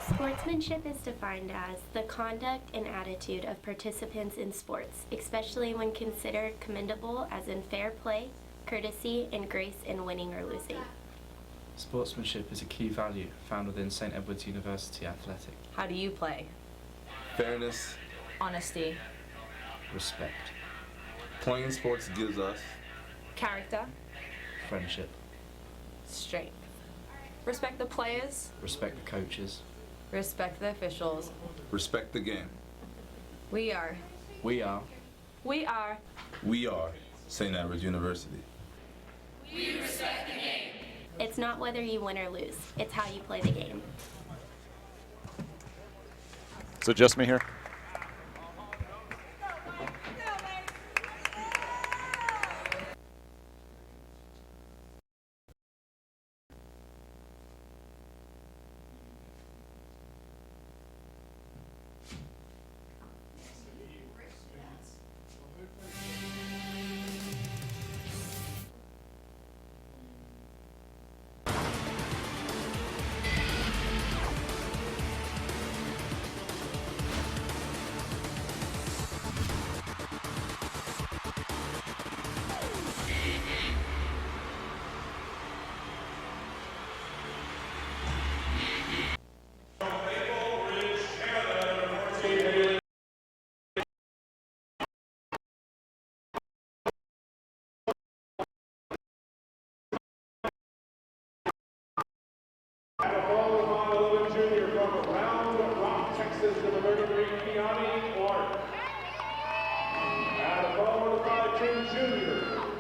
Sportsmanship is defined as the conduct and attitude of participants in sports, especially when considered commendable, as in fair play, courtesy, and grace in winning or losing. Sportsmanship is a key value found within St. Edwards University Athletic. How do you play? Fairness. Honesty. Respect. Playing sports gives us Character. Friendship. Strength. Respect the players. Respect the coaches. Respect the officials. respect the game. We are St. Edwards University. We respect the game. It's not whether you win or lose, it's how you play the game. So just me here?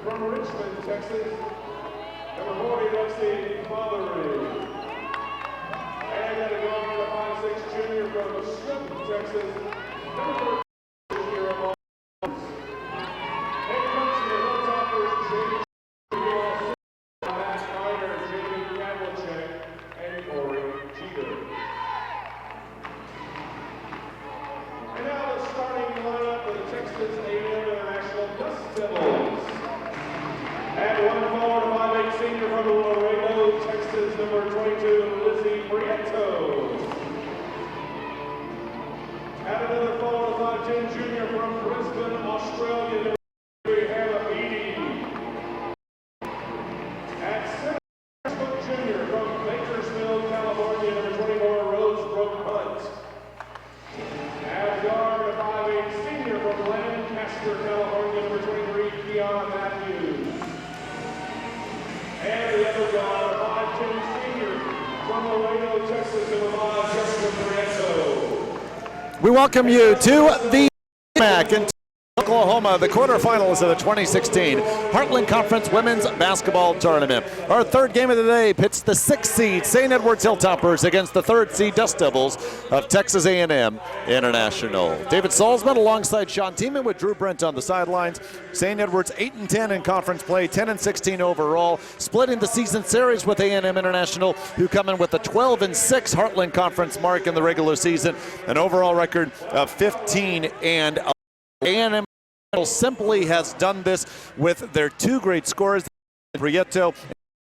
From Richmond, Texas, number 40, Lexi Mallory. And then a guard for the 5'6" junior from Swift, Texas, number 13, junior of Mons. Head coach of the Hilltoppers, James Matt Snyder, Jamie Pavlicek, and Corey Cheater. And now the starting lineup for the Texas A&M International Dust Devils. And one forward, 5'8" senior from Laredo, Texas, number 22, Lizzie Prieto. And another forward, 5'10" junior from Brisbane, Australia, number Hannah Beattie. And 7' junior from Bakersfield, California, number 24, Rosebrook Hunt. And guard, 5'8" senior from Lancaster, California, number 23, Kiana Matthews. And the other guard, 5'10" senior from Laredo, Texas, number 5, Jessica Prieto. We welcome you to the MAC in Oklahoma, the quarterfinals of the 2016 Heartland Conference Women's Basketball Tournament. Our third game of the day pits the 6th seed St. Edwards Hilltoppers against the 3rd seed Dust Devils of Texas A&M International. David Salzman alongside Sean Tiemann with Drew Brent on the sidelines. St. Edwards 8-10 in conference play, 10-16 overall, splitting the season series with A&M International, who come in with a 12-6 Heartland Conference mark in the regular season, an overall record of 15-11. A&M simply has done this with their two great scorers, Prieto and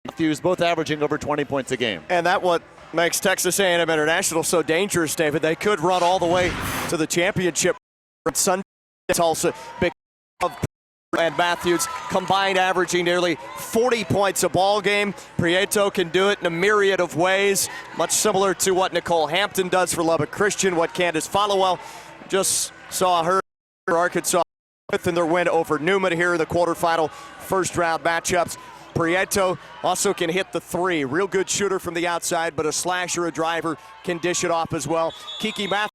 Matthews, both averaging over 20 points a game. And that's what makes Texas A&M International so dangerous, David. They could run all the way to the championship. Sunday, Tulsa, big and Matthews combined averaging nearly 40 points a ball game. Prieto can do it in a myriad of ways, much similar to what Nicole Hampton does for Lubbock Christian, what Candace Followell just saw her Arkansas in their win over Newman here in the quarterfinal first round matchups. Prieto also can hit the three. Real good shooter from the outside, but a slasher, a driver, can dish it off as well. Kiki Matthews.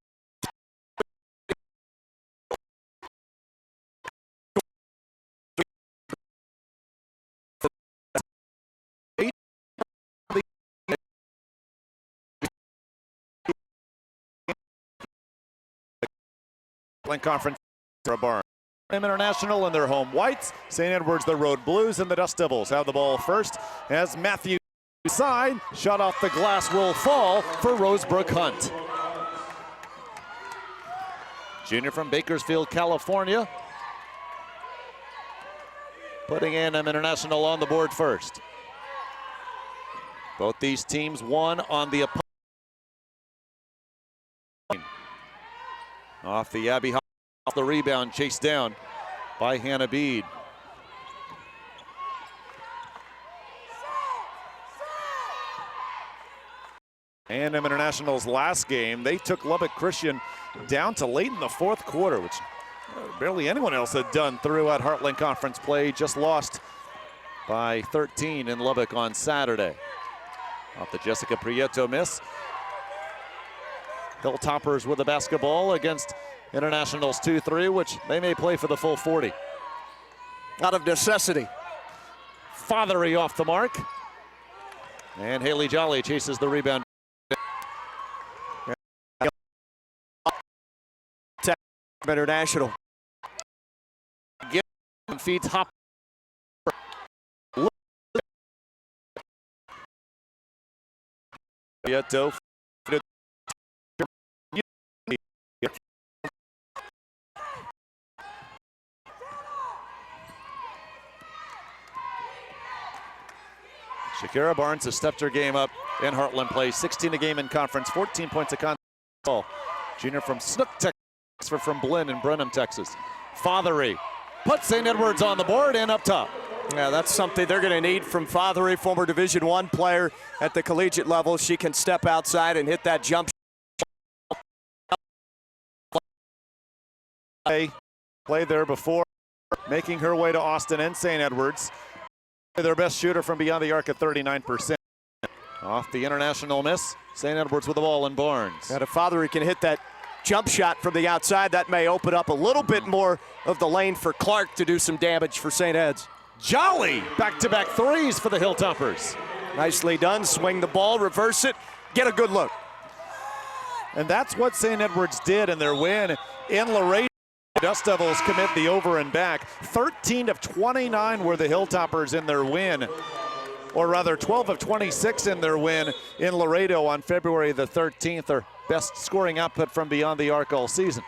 Conference Barn. International in their home whites. St. Edwards the road blues, and the Dust Devils have the ball first as Matthews side shot off the glass will fall for Rosebrook Hunt. Junior from Bakersfield, California, putting A&M International on the board first. Both these teams won on the opponent. Off the Abby Hall, off the rebound, chased down by Hannah Bede. A&M International's last game, they took Lubbock Christian down to late in the fourth quarter, which barely anyone else had done throughout Heartland Conference play. Just lost by 13 in Lubbock on Saturday. Off the Jessica Prieto miss. Hilltoppers with the basketball against Internationals 2-3, which they may play for the full 40. Out of necessity. Fothery off the mark. And Haley Jolly chases the rebound. International. Feeds Hop. Prieto. Shakira Barnes has stepped her game up in Heartland play. 16 a game in conference, 14 points a contest. Junior from Snook, Texas, from Blinn in Brenham, Texas. Fothery puts St. Edwards on the board and up top. Yeah, that's something they're going to need from Fothery, former Division I player at the collegiate level. She can step outside and hit that jump shot. Played there before, making her way to Austin and St. Edwards. Their best shooter from beyond the arc at 39%. Off the international miss, St. Edwards with the ball and Barnes. And if Fothery can hit that jump shot from the outside, that may open up a little bit more of the lane for Clark to do some damage for St. Ed's. Jolly, back-to-back threes for the Hilltoppers. Nicely done, swing the ball, reverse it, get a good look. And that's what St. Edwards did in their win in Laredo. Dust Devils commit the over and back. 13 of 29 were the Hilltoppers in their win, or rather 12 of 26 in their win in Laredo on February the 13th, their best scoring output from beyond the arc all season.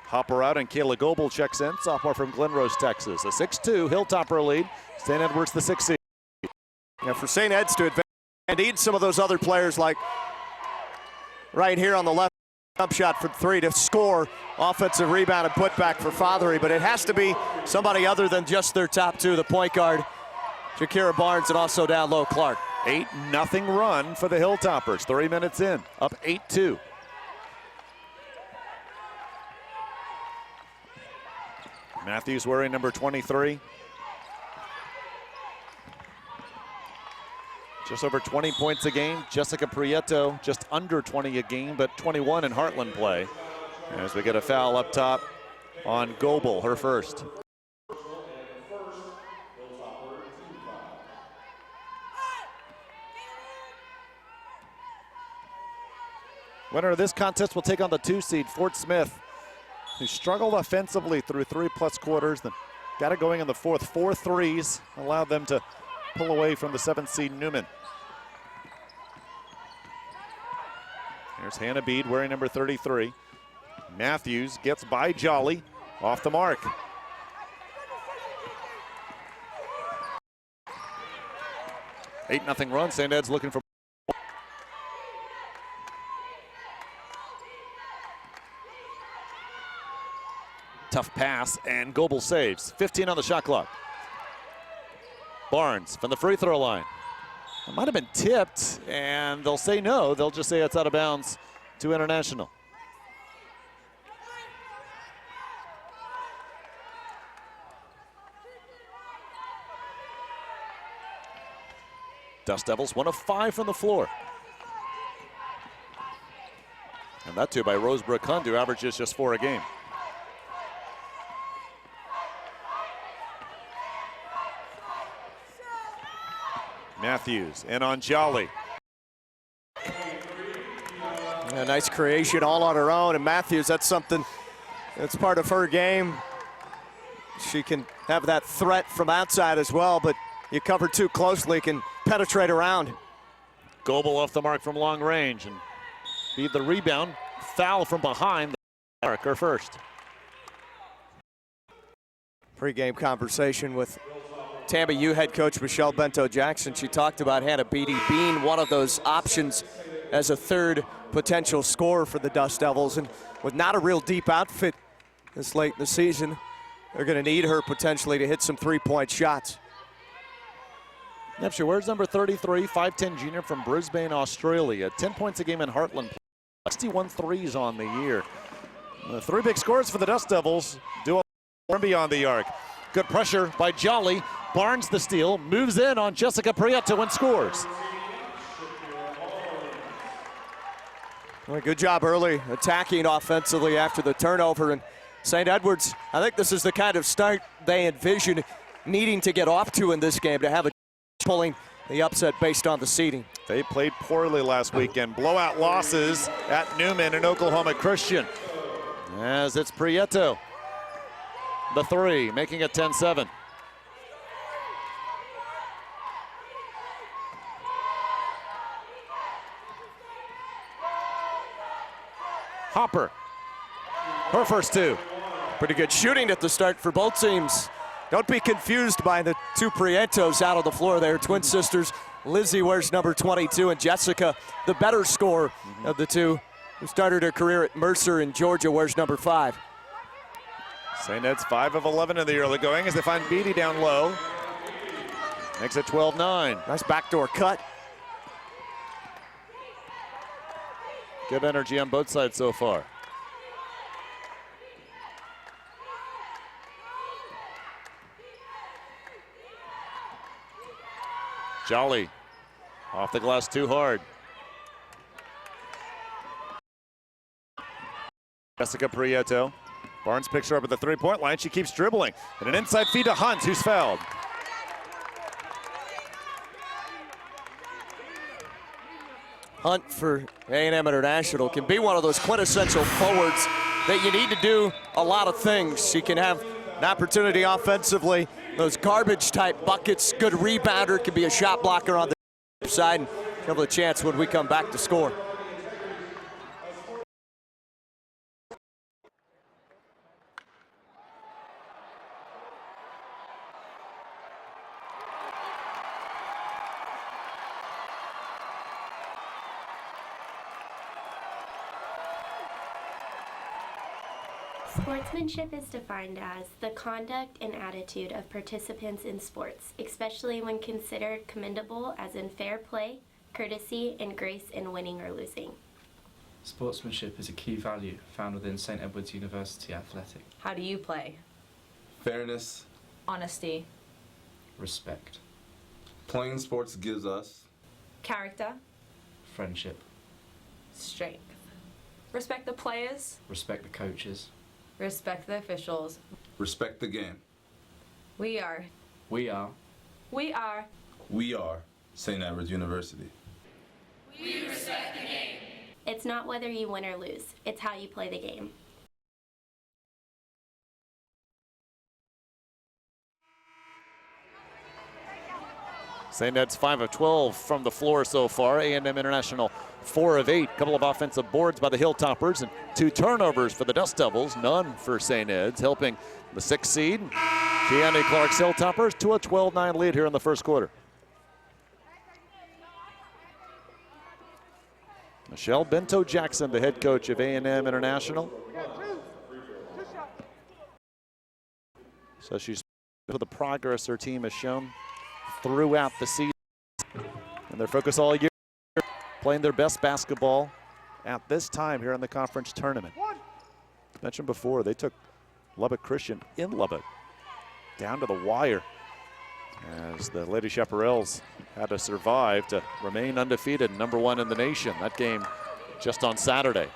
Hopper out and Kayla Goebel checks in, sophomore from Glen Rose, Texas. A 6-2 Hilltopper lead, St. Edwards the 6th seed. Yeah, for St. Ed's to advance, and need some of those other players like right here on the left. Jump shot for three to score, offensive rebound and putback for Fothery, but it has to be somebody other than just their top two, the point guard, Shakira Barnes, and also down low, Clark. 8-0 run for the Hilltoppers, 3 minutes in, up 8-2. Matthews wearing number 23. Just over 20 points a game. Jessica Prieto just under 20 a game, but 21 in Heartland play. As we get a foul up top on Goebel, her first. Winner of this contest will take on the 2 seed, Fort Smith, who struggled offensively through 3+ quarters, then got it going in the fourth. 4 threes allowed them to pull away from the 7th seed Newman. Here's Hannah Bede wearing number 33. Matthews gets by Jolly, off the mark. 8-0 run, St. Ed's looking for. Tough pass, and Goebel saves. 15 on the shot clock. Barnes from the free throw line. It might have been tipped, and they'll say no. They'll just say it's out of bounds to International. Dust Devils 1 of 5 from the floor. And that too by Rosebrook Hund, who averages just 4 a game. Matthews in on Jolly. Yeah, nice creation all on her own, and Matthews, that's something that's part of her game. She can have that threat from outside as well, but you cover too closely, can penetrate around. Goebel off the mark from long range and beat the rebound. Foul from behind the arc, her first. Pre-game conversation with TAMU head coach Michelle Bento-Jackson. She talked about Hannah Bede being one of those options as a third potential scorer for the Dust Devils. And with not a real deep outfit this late in the season, they're going to need her potentially to hit some three-point shots. Yep, she wears number 33, 5'10" junior from Brisbane, Australia. 10 points a game in Heartland. 61 threes on the year. Three big scores for the Dust Devils. Do beyond the arc. Good pressure by Jolly. Barnes the steal, moves in on Jessica Prieto and scores. Well, good job early attacking offensively after the turnover. And St. Edwards, I think this is the kind of start they envision needing to get off to in this game, to have a pulling the upset based on the seeding. They played poorly last weekend. Blowout losses at Newman and Oklahoma Christian. As it's Prieto, the three, making it 10-7. Hopper, her first two. Pretty good shooting at the start for both teams. Don't be confused by the two Prietos out on the floor there. Twin sisters. Lizzie wears number 22 and Jessica, the better scorer of the two, who started her career at Mercer in Georgia, wears number 5. St. Ed's 5 of 11 in the early going as they find Beatty down low. Makes it 12-9. Nice backdoor cut. Good energy on both sides so far. Jolly off the glass too hard. Jessica Prieto. Barnes picks her up at the three-point line. She keeps dribbling. And an inside feed to Hunt, who's fouled. Hunt for A&M International can be one of those quintessential forwards that you need to do a lot of things. She can have an opportunity offensively, those garbage-type buckets, good rebounder, can be a shot blocker on the side, and have a chance when we come back to score. Sportsmanship is defined as the conduct and attitude of participants in sports, especially when considered commendable as in fair play, courtesy, and grace in winning or losing. Sportsmanship is a key value found within St. Edwards University Athletic. How do you play? Fairness. Honesty. Respect. Playing sports gives us Character. Friendship. Strength. Respect the players. Respect the coaches. Respect the officials. respect the game. We are St. Edwards University. It's not whether you win or lose, it's how you play the game. St. Ed's 5 of 12 from the floor so far. A&M International 4 of 8. Couple of offensive boards by the Hilltoppers and 2 turnovers for the Dust Devils. None for St. Ed's, helping the 6th seed. Keanu Clark's Hilltoppers to a 12-9 lead here in the first quarter. Michelle Bento-Jackson, the head coach of A&M International. So she's for the progress her team has shown throughout the season. And their focus all year, playing their best basketball at this time here in the conference tournament. Mentioned before, they took Lubbock Christian in Lubbock down to the wire as the Lady Chaparrals had to survive to remain undefeated, #1 in the nation. That game just on Saturday.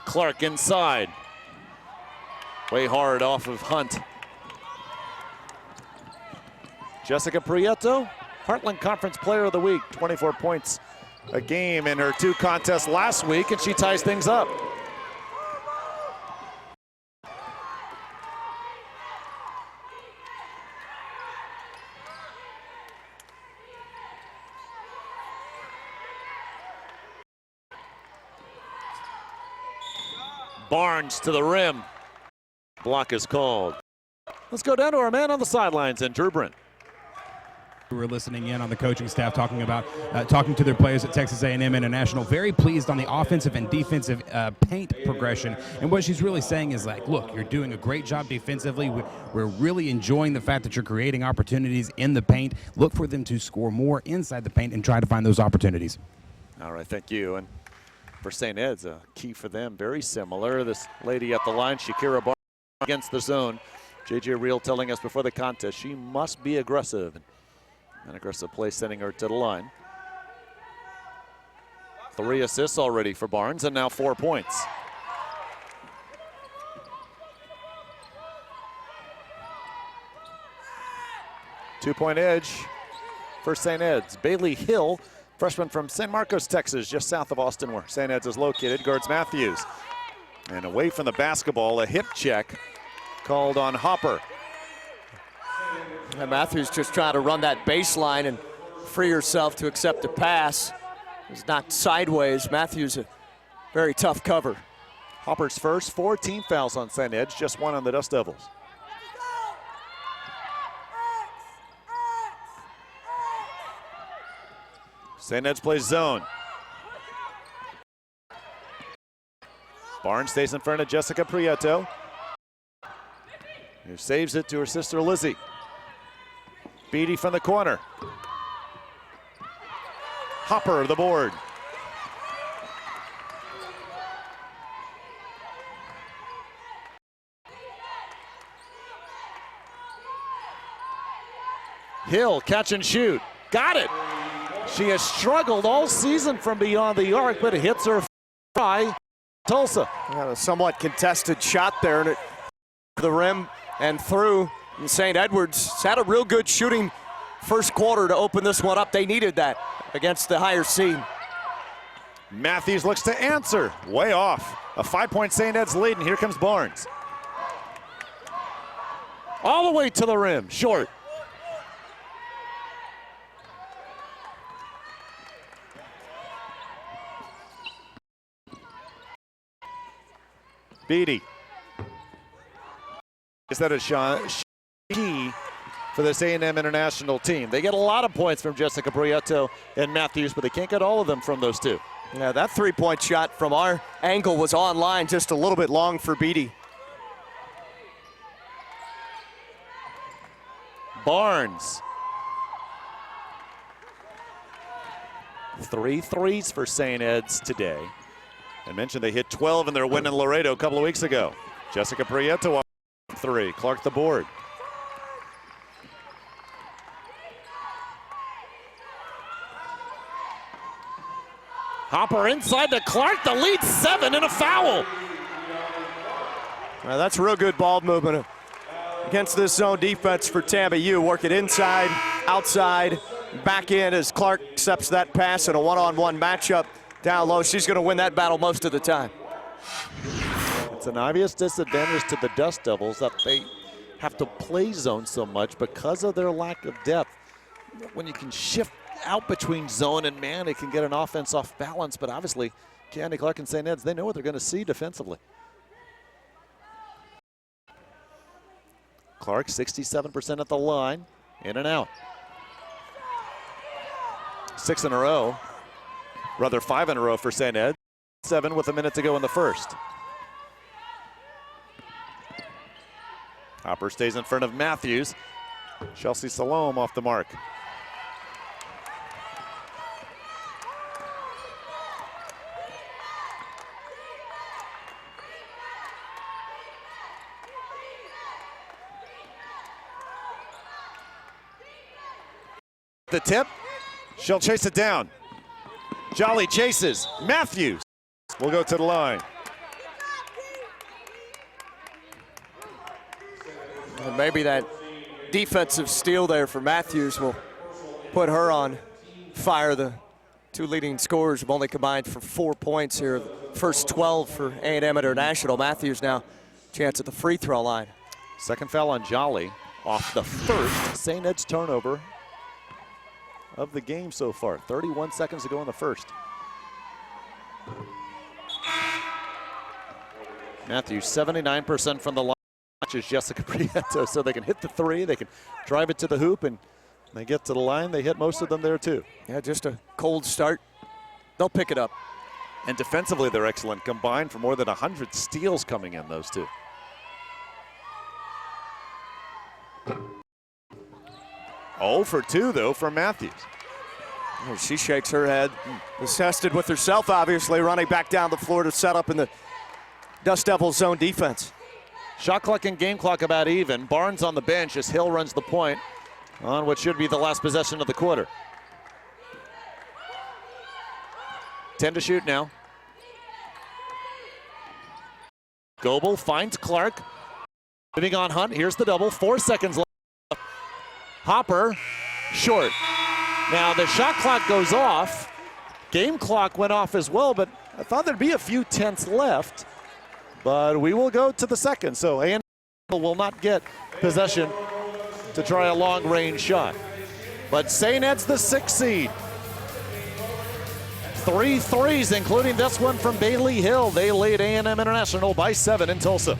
Clark inside. Way hard off of Hunt. Jessica Prieto, Heartland Conference Player of the Week, 24 points a game in her 2 contests last week, and she ties things up. Barnes to the rim. Block is called. Let's go down to our man on the sidelines and Drew Brent. We were listening in on the coaching staff talking to their players at Texas A&M International. Very pleased on the offensive and defensive paint progression. And what she's really saying is like, look, you're doing a great job defensively. We're really enjoying the fact that you're creating opportunities in the paint. Look for them to score more inside the paint and try to find those opportunities. All right, thank you. And for St. Ed's, a key for them, very similar. This lady at the line, Shakira Barnes, against the zone. J.J. Reel telling us before the contest she must be aggressive. An aggressive play sending her to the line. 3 assists already for Barnes and now 4 points. Two-point edge for St. Ed's. Bailey Hill, freshman from San Marcos, Texas, just south of Austin where St. Ed's is located, guards Matthews. And away from the basketball, a hip check called on Hopper. And Matthews just trying to run that baseline and free herself to accept a pass. It's knocked sideways. Matthews, a very tough cover. Hopper's first, 4 team fouls on St. Ed's, just 1 on the Dust Devils. St. Ed's plays zone. Barnes stays in front of Jessica Prieto, who saves it to her sister Lizzie. Beatty from the corner. Hopper the board. Hill, catch and shoot. Got it. She has struggled all season from beyond the arc, but it hits her by Tulsa. Got a somewhat contested shot there, and it the rim and through. And St. Edwards had a real good shooting first quarter to open this one up. They needed that against the higher seed. Matthews looks to answer. Way off. A 5-point St. Ed's lead, and here comes Barnes. All the way to the rim, short. Beatty. Is that a shot? Key for this A&M International team. They get a lot of points from Jessica Prieto and Matthews, but they can't get all of them from those two. Yeah, that three-point shot from our angle was online, just a little bit long for Beatty. Barnes. 3 threes for St. Ed's today. I mentioned they hit 12 in their win in Laredo a couple of weeks ago. Jessica Prieto on 3. Clark the board. Hopper inside to Clark, the lead 7 and a foul. Well, that's real good ball movement against this zone defense for Tammy U. Work it inside, outside, back in as Clark accepts that pass in a one-on-one matchup down low. She's going to win that battle most of the time. It's an obvious disadvantage to the Dust Devils that they have to play zone so much because of their lack of depth. When you can shift out between zone and man, it can get an offense off balance, but obviously Candy Clark and St. Ed's, they know what they're going to see defensively. Clark 67% at the line, in and out. 6 in a row, rather 5 in a row for St. Ed's. 7 with a minute to go in the first. Hopper stays in front of Matthews. Chelsea Salome off the mark. The tip, she'll chase it down. Jolly chases, Matthews will go to the line. And maybe that defensive steal there for Matthews will put her on fire. The two leading scorers have only combined for 4 points here. First 12 for A&M International. Matthews now chance at the free throw line. Second foul on Jolly off the first St. Ed's turnover of the game so far. 31 seconds to go in the first. Matthews 79% from the line, coach is Jessica Prieto, so they can hit the three, they can drive it to the hoop, and they get to the line. They hit most of them there too. Yeah, just a cold start. They'll pick it up. And defensively, they're excellent. Combined for more than 100 steals coming in, those two. Oh for 2, though, for Matthews. Oh, she shakes her head. Disgusted with herself, obviously, running back down the floor to set up in the Dust Devils zone defense. Shot clock and game clock about even. Barnes on the bench as Hill runs the point on what should be the last possession of the quarter. 10 to shoot now. Goebel finds Clark. Moving on Hunt. Here's the double. 4 seconds left. Hopper, short. Now the shot clock goes off. Game clock went off as well, but I thought there'd be a few tenths left. But we will go to the second. So A&M will not get possession to try a long-range shot. But St. Ed's the 6th seed. 3 threes, including this one from Bailey Hill. They lead A&M International by 7 in Tulsa.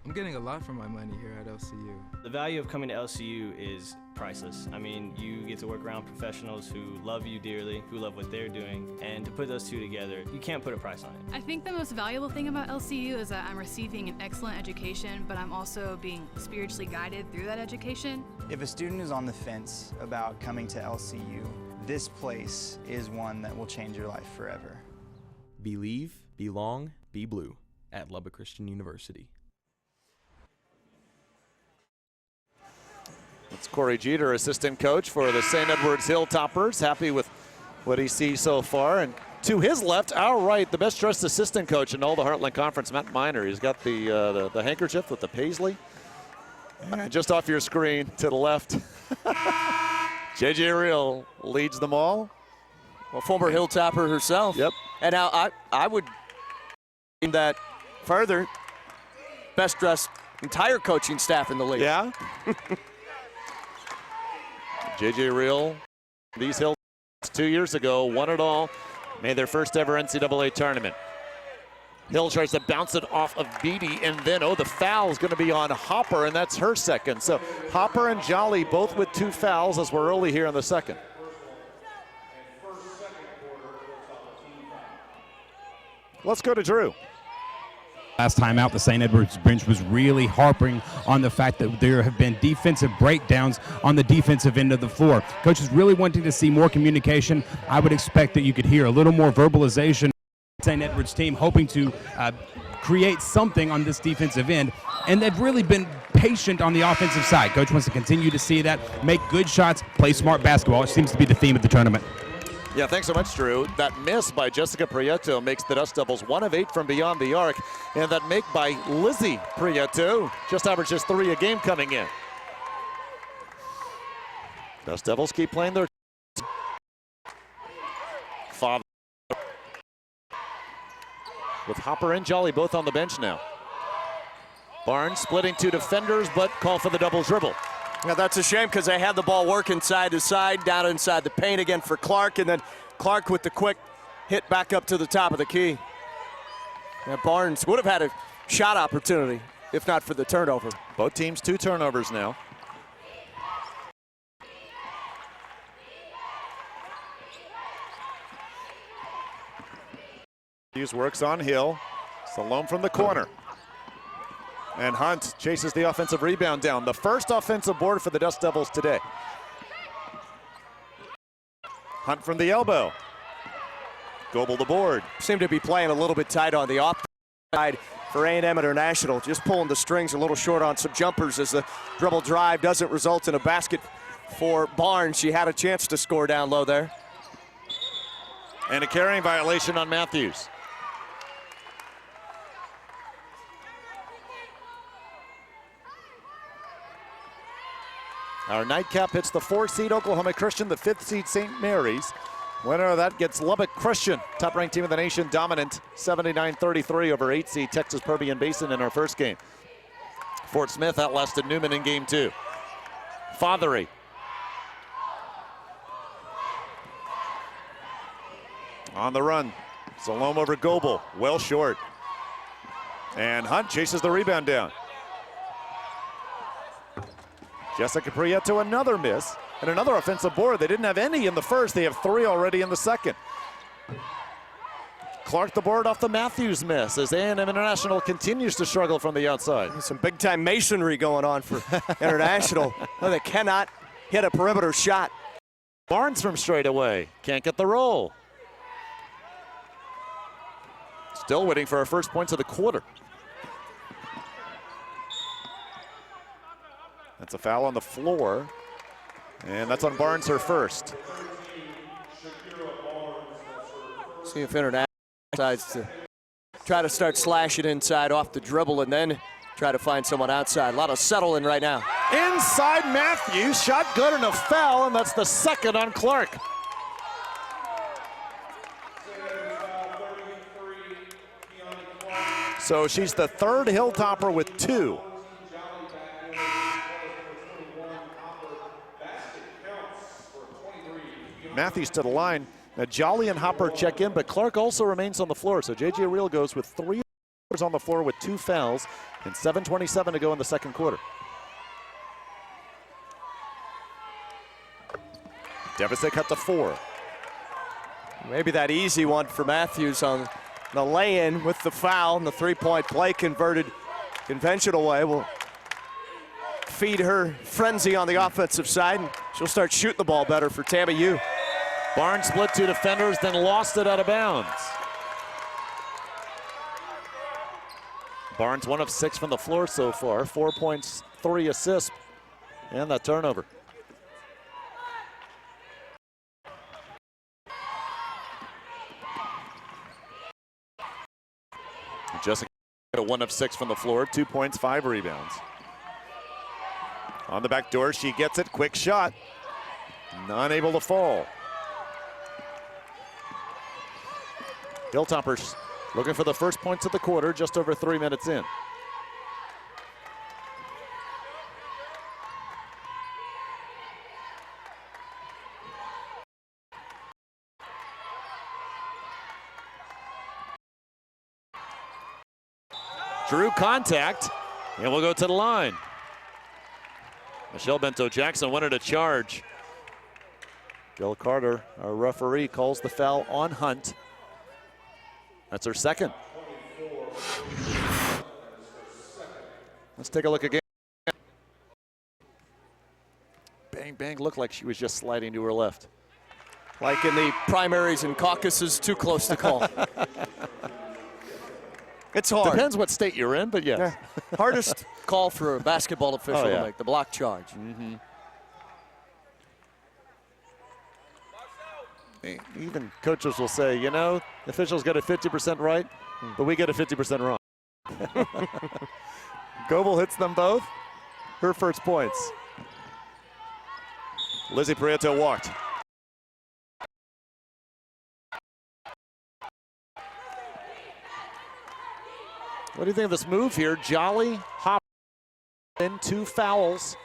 I'm getting a lot for my money here at LCU. The value of coming to LCU is priceless. I mean, you get to work around professionals who love you dearly, who love what they're doing, and to put those two together, you can't put a price on it. I think the most valuable thing about LCU is that I'm receiving an excellent education, but I'm also being spiritually guided through that education. If a student is on the fence about coming to LCU, this place is one that will change your life forever. Believe, belong, be blue at Lubbock Christian University. It's Corey Jeter, assistant coach for the St. Edwards Hilltoppers. Happy with what he sees so far. And to his left, our right, the best dressed assistant coach in all the Heartland Conference, Matt Miner. He's got the handkerchief with the paisley. And just off your screen to the left, JJ Reel leads them all. Well, former Hilltopper herself. Yep. And now I would that further, best dressed entire coaching staff in the league. Yeah. JJ Reel, these Hills 2 years ago, won it all, made their first ever NCAA tournament. Hill tries to bounce it off of Beatty, and then, the foul is going to be on Hopper, and that's her second. So Hopper and Jolly both with 2 fouls as we're early here in the second. Let's go to Drew. Last time out, the St. Edwards bench was really harping on the fact that there have been defensive breakdowns on the defensive end of the floor. Coach is really wanting to see more communication. I would expect that you could hear a little more verbalization. St. Edwards team hoping to create something on this defensive end, and they've really been patient on the offensive side. Coach wants to continue to see that, make good shots, play smart basketball. It seems to be the theme of the tournament. Yeah, thanks so much, Drew. That miss by Jessica Prieto makes the Dust Devils 1 of 8 from beyond the arc. And that make by Lizzie Prieto just averages 3 a game coming in. Dust Devils keep playing their father. With Hopper and Jolly both on the bench now. Barnes splitting 2 defenders, but call for the double dribble. Now that's a shame because they had the ball working side to side, down inside the paint again for Clark, and then Clark with the quick hit back up to the top of the key. Now Barnes would have had a shot opportunity if not for the turnover. Both teams 2 turnovers now. Hughes works on Hill. Salome from the corner. And Hunt chases the offensive rebound down. The first offensive board for the Dust Devils today. Hunt from the elbow. Goebel the board. Seem to be playing a little bit tight on the offensive side for A&M International. Just pulling the strings a little short on some jumpers as the dribble drive doesn't result in a basket for Barnes. She had a chance to score down low there. And a carrying violation on Matthews. Our nightcap hits the 4-seed Oklahoma Christian, the 5th-seed St. Mary's. Winner of that gets Lubbock Christian, top-ranked team of the nation, dominant 79-33 over 8-seed Texas Permian Basin in our first game. Fort Smith outlasted Newman in game 2. Fothery. On the run, Salome over Goebel, well short. And Hunt chases the rebound down. Jessica Prieto, another miss, and another offensive board. They didn't have any in the first. They have 3 already in the second. Clark the board off the Matthews miss as A&M International continues to struggle from the outside. Some big-time masonry going on for International. Oh, they cannot hit a perimeter shot. Barnes from straight away, can't get the roll. Still waiting for our first points of the quarter. That's a foul on the floor, and that's on Barnes, her first. See if International decides to try to start slashing inside off the dribble and then try to find someone outside. A lot of settling right now. Inside Matthews, shot good and a foul, and that's the second on Clark. So she's the third Hilltopper with 2. Matthews to the line. Now Jolly and Hopper check in, but Clark also remains on the floor. So J.J. Reel goes with 3 on the floor with 2 fouls and 7:27 to go in the second quarter. Deficit cut to 4. Maybe that easy one for Matthews on the lay-in with the foul and the 3-point play converted conventional way will feed her frenzy on the offensive side, and she'll start shooting the ball better for Tammy U. Barnes split 2 defenders, then lost it out of bounds. Barnes 1 of 6 from the floor so far, 4 points, 3 assists, and that turnover. Jessica 1 of 6 from the floor, 2 points, 5 rebounds. On the back door, she gets it, quick shot. Not able to fall. Hilltoppers looking for the first points of the quarter, just over 3 minutes in. Drew contact, and we'll go to the line. Michelle Bento-Jackson wanted a charge. Jill Carter, our referee, calls the foul on Hunt. That's her second. Let's take a look again. Bang, bang, looked like she was just sliding to her left. Like in the primaries and caucuses, too close to call. It's hard. Depends what state you're in, but yes. Yeah. Hardest call for a basketball official to make, the block charge. Mm-hmm. Even coaches will say, you know, the officials got it 50% right, but we get it 50% wrong. Goebel hits them both. Her first points. Lizzie Prieto walked. What do you think of this move here? Jolly, Hop, in 2 fouls.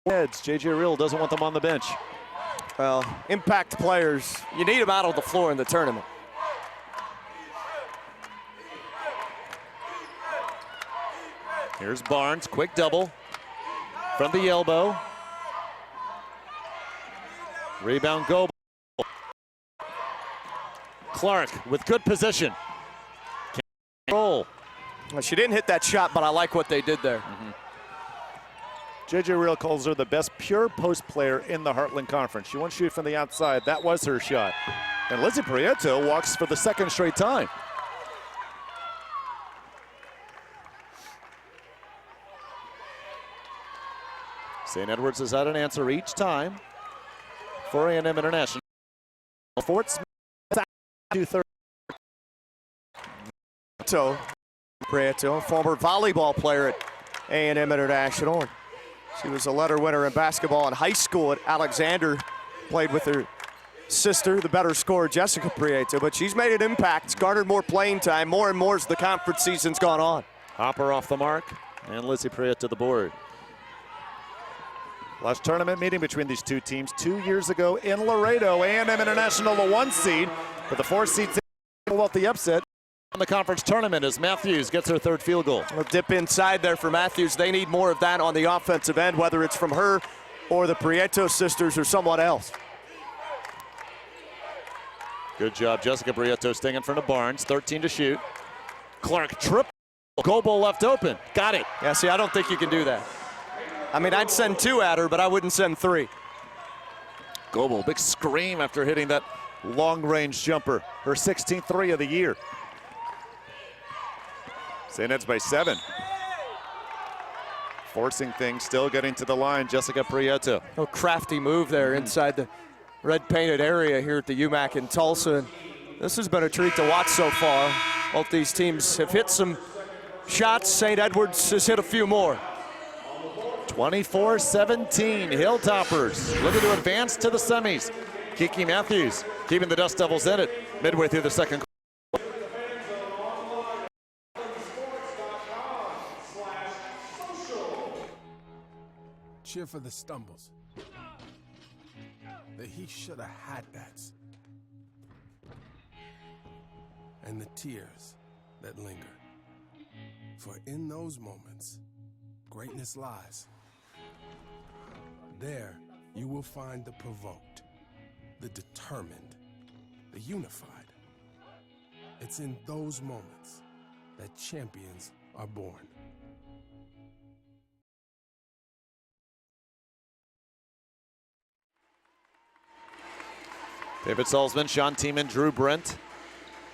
4 heads. J.J. Reel doesn't want them on the bench. Well, impact players, you need them out on the floor in the tournament. Here's Barnes, quick double from the elbow. Rebound Goebel. Clark with good position. Can't roll. Well, she didn't hit that shot, but I like what they did there. J.J. Reel calls her the best pure post player in the Heartland Conference. She won't shoot from the outside. That was her shot. And Lizzie Prieto walks for the second straight time. St. Edwards has had an answer each time for A&M International. Fort Smith, 2-3. Prieto, former volleyball player at A&M International. She was a letter winner in basketball in high school at Alexander. Played with her sister, the better scorer, Jessica Prieto, but she's made an impact, garnered more playing time, more and more as the conference season's gone on. Hopper off the mark, and Lizzie Prieto to the board. Last tournament meeting between these two teams 2 years ago in Laredo. A&M International, the 1 seed, but the 4 seed pulled out the upset on the conference tournament as Matthews gets her 3rd field goal. A dip inside there for Matthews. They need more of that on the offensive end, whether it's from her or the Prieto sisters or someone else. Good job, Jessica Prieto staying in front of Barnes. 13 to shoot. Clark triple. Goebel left open. Got it. Yeah, see, I don't think you can do that. I mean, I'd send 2 at her, but I wouldn't send 3. Goebel, big scream after hitting that long-range jumper. Her 16th 3 of the year. St. Ed's by 7. Forcing things, still getting to the line, Jessica Prieto. A crafty move there inside the red painted area here at the UMAC in Tulsa. And this has been a treat to watch so far. Both these teams have hit some shots. St. Edwards has hit a few more. 24-17, Hilltoppers looking to advance to the semis. Kiki Matthews keeping the Dust Devils in it midway through the second quarter. Cheer for the stumbles. That he should have had that. And the tears that linger. For in those moments, greatness lies. There, you will find the provoked, the determined, the unified. It's in those moments that champions are born. David Salzman, Sean Tiemann, Drew Brent.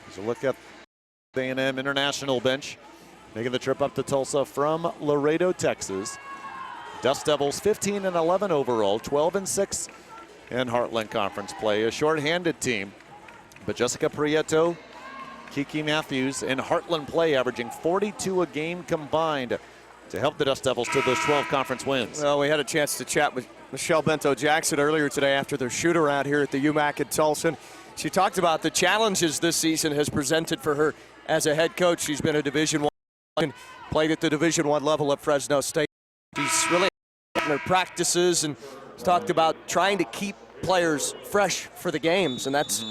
As a look at the A&M International bench, making the trip up to Tulsa from Laredo, Texas. Dust Devils 15-11 overall, 12-6 in Heartland Conference play. A short-handed team, but Jessica Prieto, Kiki Matthews in Heartland play, averaging 42 a game combined to help the Dust Devils to those 12 conference wins. Well, we had a chance to chat with Michelle Bento-Jackson earlier today after their shoot-around here at the UMAC in Tulsa. She talked about the challenges this season has presented for her as a head coach. She's been a Division I and played at the Division I level at Fresno State. She's really in her practices and talked about trying to keep players fresh for the games, and that's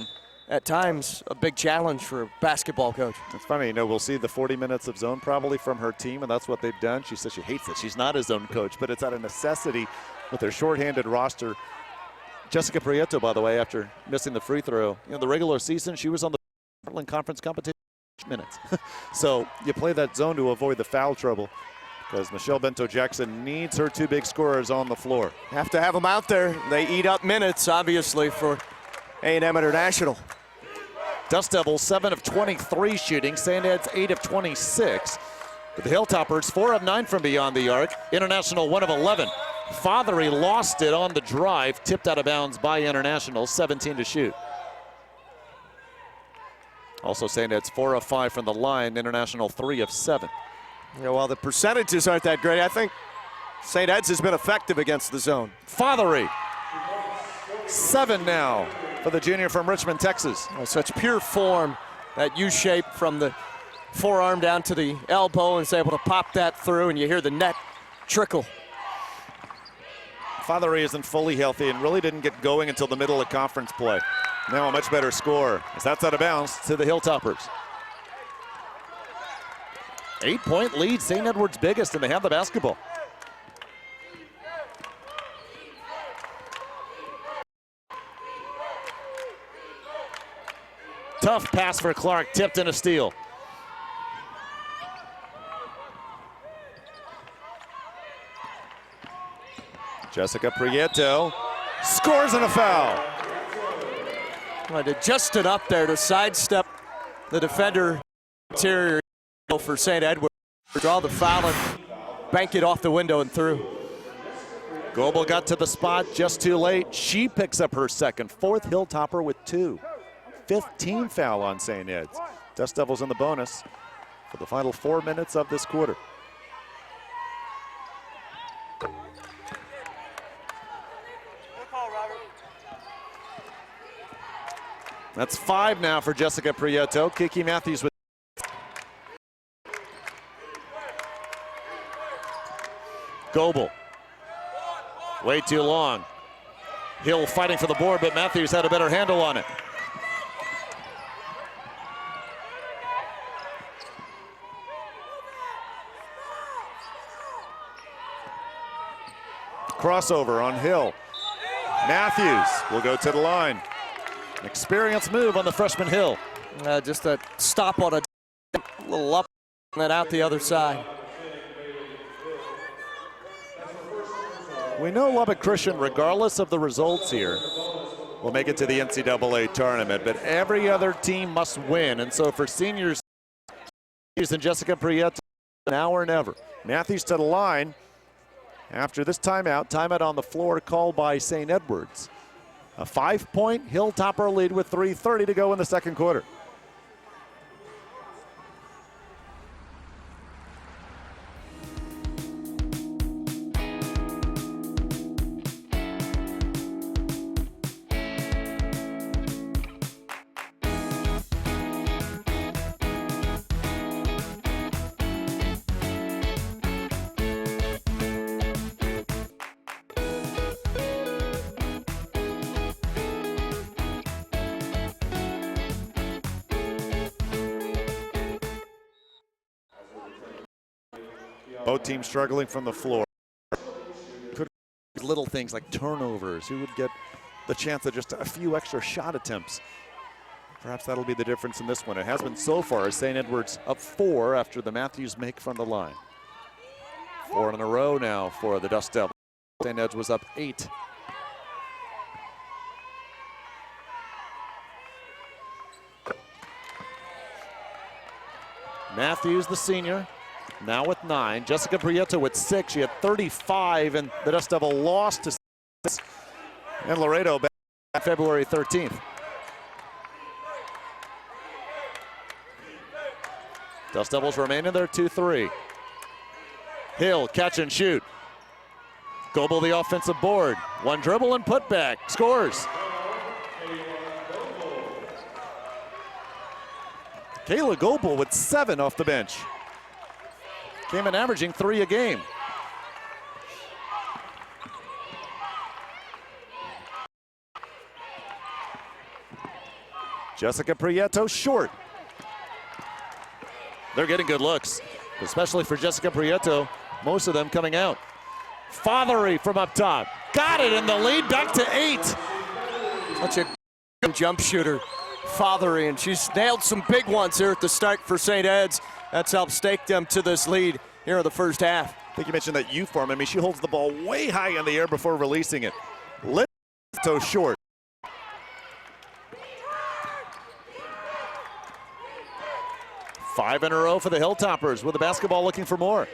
at times a big challenge for a basketball coach. It's funny, you know, we'll see the 40 minutes of zone probably from her team, and that's what they've done. She says she hates it. She's not a zone coach, but it's out of necessity with their shorthanded roster. Jessica Prieto, by the way, after missing the free throw, you know, the regular season, she was on the Heartland Conference competition minutes. So you play that zone to avoid the foul trouble, because Michelle Bento-Jackson needs her 2 big scorers on the floor. Have to have them out there. They eat up minutes, obviously, for A&M International. Dust Devils 7 of 23 shooting, St. Ed's 8 of 26. But the Hilltoppers 4 of 9 from beyond the arc. International 1 of 11. Fothery lost it on the drive, tipped out of bounds by International, 17 to shoot. Also St. Ed's 4 of 5 from the line, International 3 of 7. Yeah, while the percentages aren't that great, I think St. Ed's has been effective against the zone. Fothery, 7 now for the junior from Richmond, Texas. Such pure form, that U shape from the forearm down to the elbow, and is able to pop that through, and you hear the net trickle. Fothery isn't fully healthy and really didn't get going until the middle of conference play. Now a much better score as that's out of bounds to the Hilltoppers. 8-point lead, St. Edwards' biggest, and they have the basketball. Tough pass for Clark, tipped in a steal. Jessica Prieto scores and a foul. Well, they just stood up there to sidestep the defender interior for St. Edwards. Draw the foul and bank it off the window and through. Goebel got to the spot just too late. She picks up her second, 4th Hilltopper with 2. 15 foul on St. Ed's. Dust Devils in the bonus for the final 4 minutes of this quarter. That's 5 now for Jessica Prieto. Kiki Matthews with Goebel. Way too long. Hill fighting for the board, but Matthews had a better handle on it. Crossover on Hill. Matthews will go to the line. Experienced move on the freshman Hill. Just a stop on a little up and then out the other side. We know Lubbock Christian, regardless of the results here, will make it to the NCAA tournament, but every other team must win. And so for seniors and Jessica Prieto, now or never. Matthews to the line after this timeout on the floor called by St. Edwards. A 5-point Hilltopper lead with 3:30 to go in the second quarter. Both teams struggling from the floor. Could little things like turnovers. Who would get the chance of just a few extra shot attempts? Perhaps that'll be the difference in this one. It has been so far. St. Edwards up 4 after the Matthews make from the line. 4 in a row now for the Dust Devils. St. Edwards was up 8. Matthews, the senior, now with 9. Jessica Prieto with 6. She had 35, and the Dust Devil lost to 6 in Laredo back February 13th. Dust Devils remain in their 2-3. Hill, catch and shoot. Goebel the offensive board. One dribble and putback. Scores. Kayla Goebel with 7 off the bench. Came in averaging 3 a game. Jessica Prieto short. They're getting good looks, especially for Jessica Prieto, most of them coming out. Fothery from up top. Got it in the lead, back to 8. Such a jump shooter, Fothery, and she's nailed some big ones here at the start for St. Ed's. That's helped stake them to this lead here in the first half. I think you mentioned that U form. I mean, she holds the ball way high in the air before releasing it. Lito short. Five in a row for the Hilltoppers with the basketball looking for more.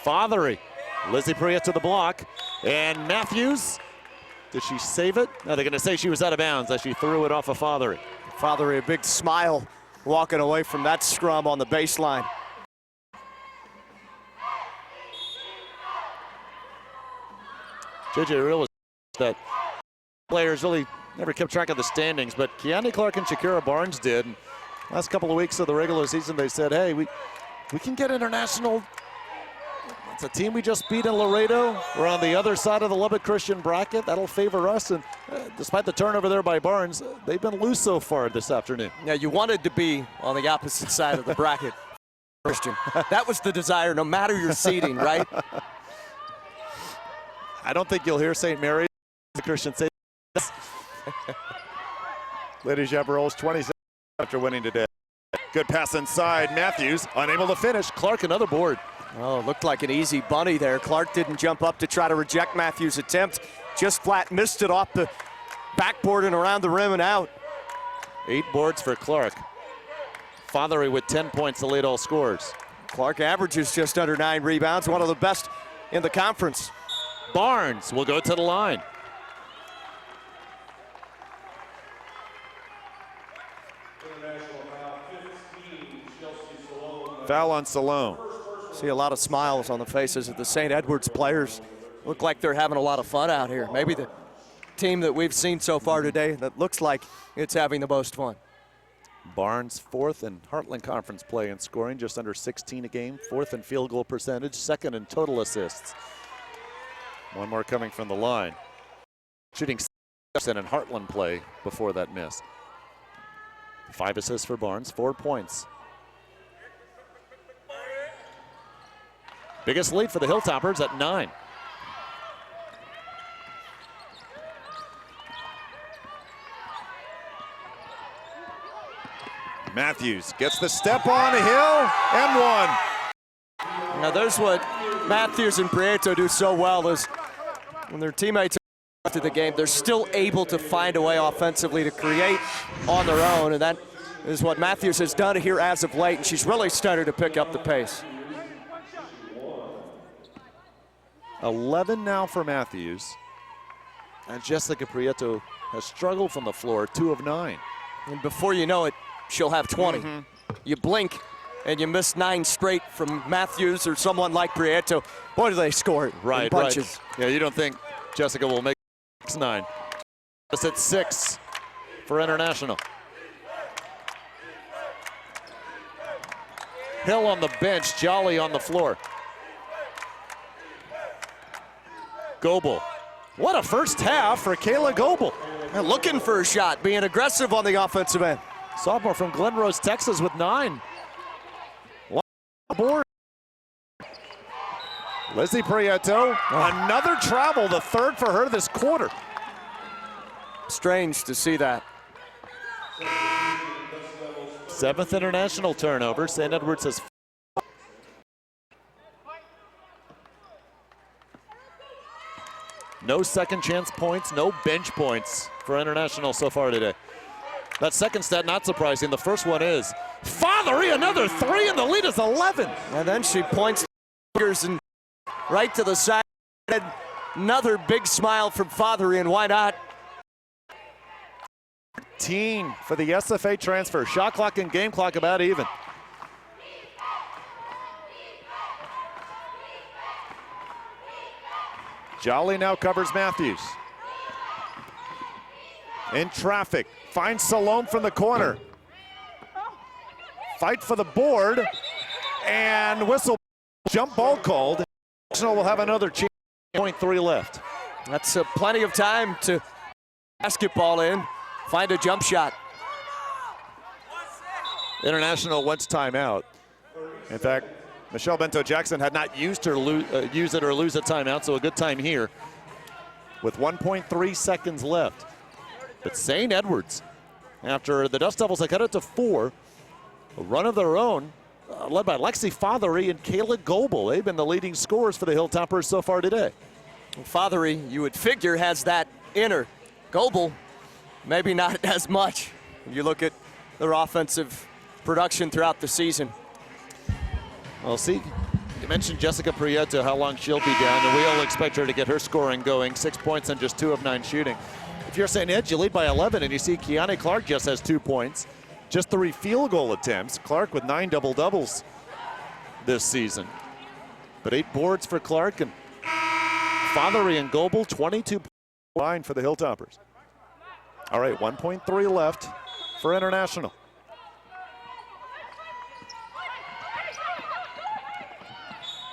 Fothery. Lizzie Prieto to the block. And Matthews. Did she save it? No, they're going to say she was out of bounds as she threw it off of Fothery. Fothery, a big smile walking away from that scrum on the baseline. JJ realized that players really never kept track of the standings, but Keani Clark and Shakira Barnes did. And last couple of weeks of the regular season, they said, hey, we can get international. It's a team we just beat in Laredo. We're on the other side of the Lubbock Christian bracket. That'll favor us. And despite the turnover there by Barnes, they've been loose so far this afternoon. Yeah, you wanted to be on the opposite side of the bracket, Christian. That was the desire, no matter your seeding, right? I don't think you'll hear St. Mary's the Christian say this. Lady Chaparrals 27 after winning today. Good pass inside. Matthews unable to finish. Clark another board. Oh, looked like an easy bunny there. Clark didn't jump up to try to reject Matthews' attempt. Just flat missed it off the backboard and around the rim and out. 8 boards for Clark. Fothery with 10 points to lead all scores. Clark averages just under 9 rebounds, one of the best in the conference. Barnes will go to the line. Foul on Salone. See a lot of smiles on the faces of the St. Edwards players. Look like they're having a lot of fun out here. Maybe the team that we've seen so far today that looks like it's having the most fun. Barnes fourth in Heartland Conference play in scoring, just under 16 a game, fourth in field goal percentage, second in total assists. One more coming from the line. Shooting 6% in Heartland play before that miss. 5 assists for Barnes, 4 points. Biggest lead for the Hilltoppers at 9. Matthews gets the step on a hill and one. Now there's what Matthews and Prieto do so well is when their teammates are after the game, they're still able to find a way offensively to create on their own, and that is what Matthews has done here as of late, and she's really started to pick up the pace. 11 now for Matthews. And Jessica Prieto has struggled from the floor, 2 of 9. And before you know it, she'll have 20. You blink and you miss 9 straight from Matthews or someone like Prieto. Boy, do they score it in bunches. Yeah, you don't think Jessica will make 6-9. It's at 6 for International. Hill on the bench, Jolly on the floor. Goebel. What a first half for Kayla Goebel. And looking for a shot, being aggressive on the offensive end. Sophomore from Glen Rose, Texas with 9. Board. Lizzie Prieto, another travel, the third for her this quarter. Strange to see that. 7th international turnover. St. Edwards has no second chance points, no bench points for International so far today. That second stat not surprising. The first one is Fothery, another 3, and the lead is 11. And then she points fingers and right to the side. Another big smile from Fothery, and why not? 13 for the SFA transfer. Shot clock and game clock about even. Jolly now covers Matthews. In traffic, finds Salome from the corner. Fight for the board, and whistle, jump ball called. National will have another chance. 0.3 left. That's plenty of time to basketball in, find a jump shot. International wants timeout. In fact, Michelle Bento-Jackson had not used it or lose a timeout, so a good time here with 1.3 seconds left. But St. Edwards, after the Dust Devils had cut it to 4, a run of their own, led by Lexi Fothery and Kayla Goebel. They've been the leading scorers for the Hilltoppers so far today. Fothery, you would figure, has that in her. Goebel, maybe not as much. You look at their offensive production throughout the season. Well, see, you mentioned Jessica Prieto, how long she'll be down, and we all expect her to get her scoring going. 6 points and just 2 of 9 shooting. If you're St. Ed, you lead by 11, and you see Kiani Clark just has 2 points. Just 3 field goal attempts. Clark with 9 double-doubles this season. But 8 boards for Clark, and Fothery and Goebel, 22 line for the Hilltoppers. All right, 1.3 left for International.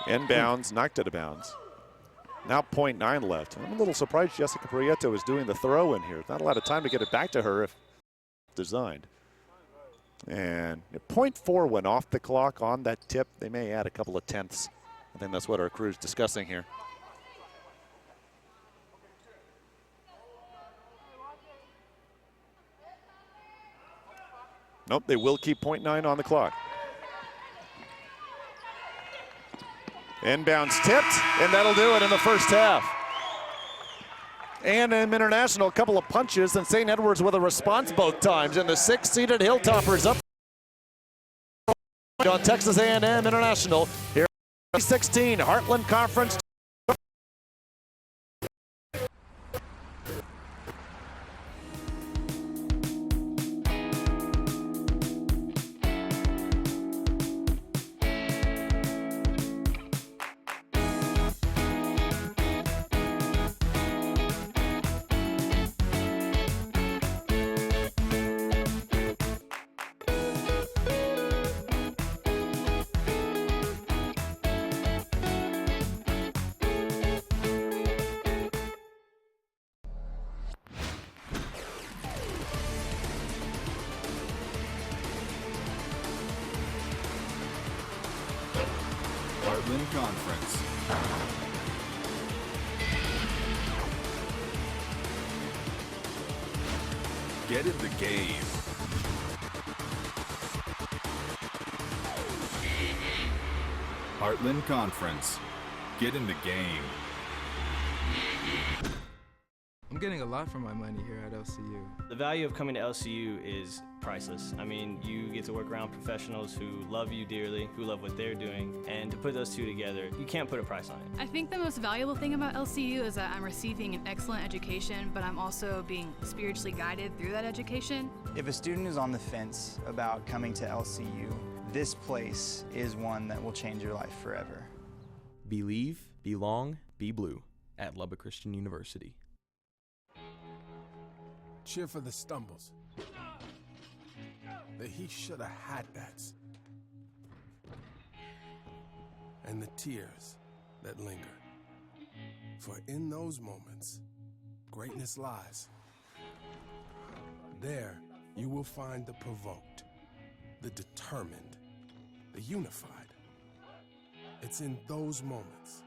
Inbounds, knocked out of bounds. Now 0.9 left. I'm a little surprised Jessica Prieto is doing the throw in here. Not a lot of time to get it back to her if designed. And 0.4 went off the clock on that tip. They may add a couple of tenths. I think that's what our crew's discussing here. Nope, they will keep 0.9 on the clock. Inbounds tipped, and that'll do it in the first half. And in International, a couple of punches, and St. Edwards with a response both times. And the 6th-seeded Hilltoppers up on Texas A&M International here at 16 Heartland Conference. Heartland Conference. Get in the game. Heartland Conference. Get in the game. I'm getting a lot for my money here at LCU. The value of coming to LCU is priceless. I mean, you get to work around professionals who love you dearly, who love what they're doing, and to put those two together, you can't put a price on it. I think the most valuable thing about LCU is that I'm receiving an excellent education, but I'm also being spiritually guided through that education. If a student is on the fence about coming to LCU, this place is one that will change your life forever. Believe, belong, be blue at Lubbock Christian University. Cheer for the stumbles. The he shoulda had that's. And the tears that linger. For in those moments, greatness lies. There you will find the provoked, the determined, the unified. It's in those moments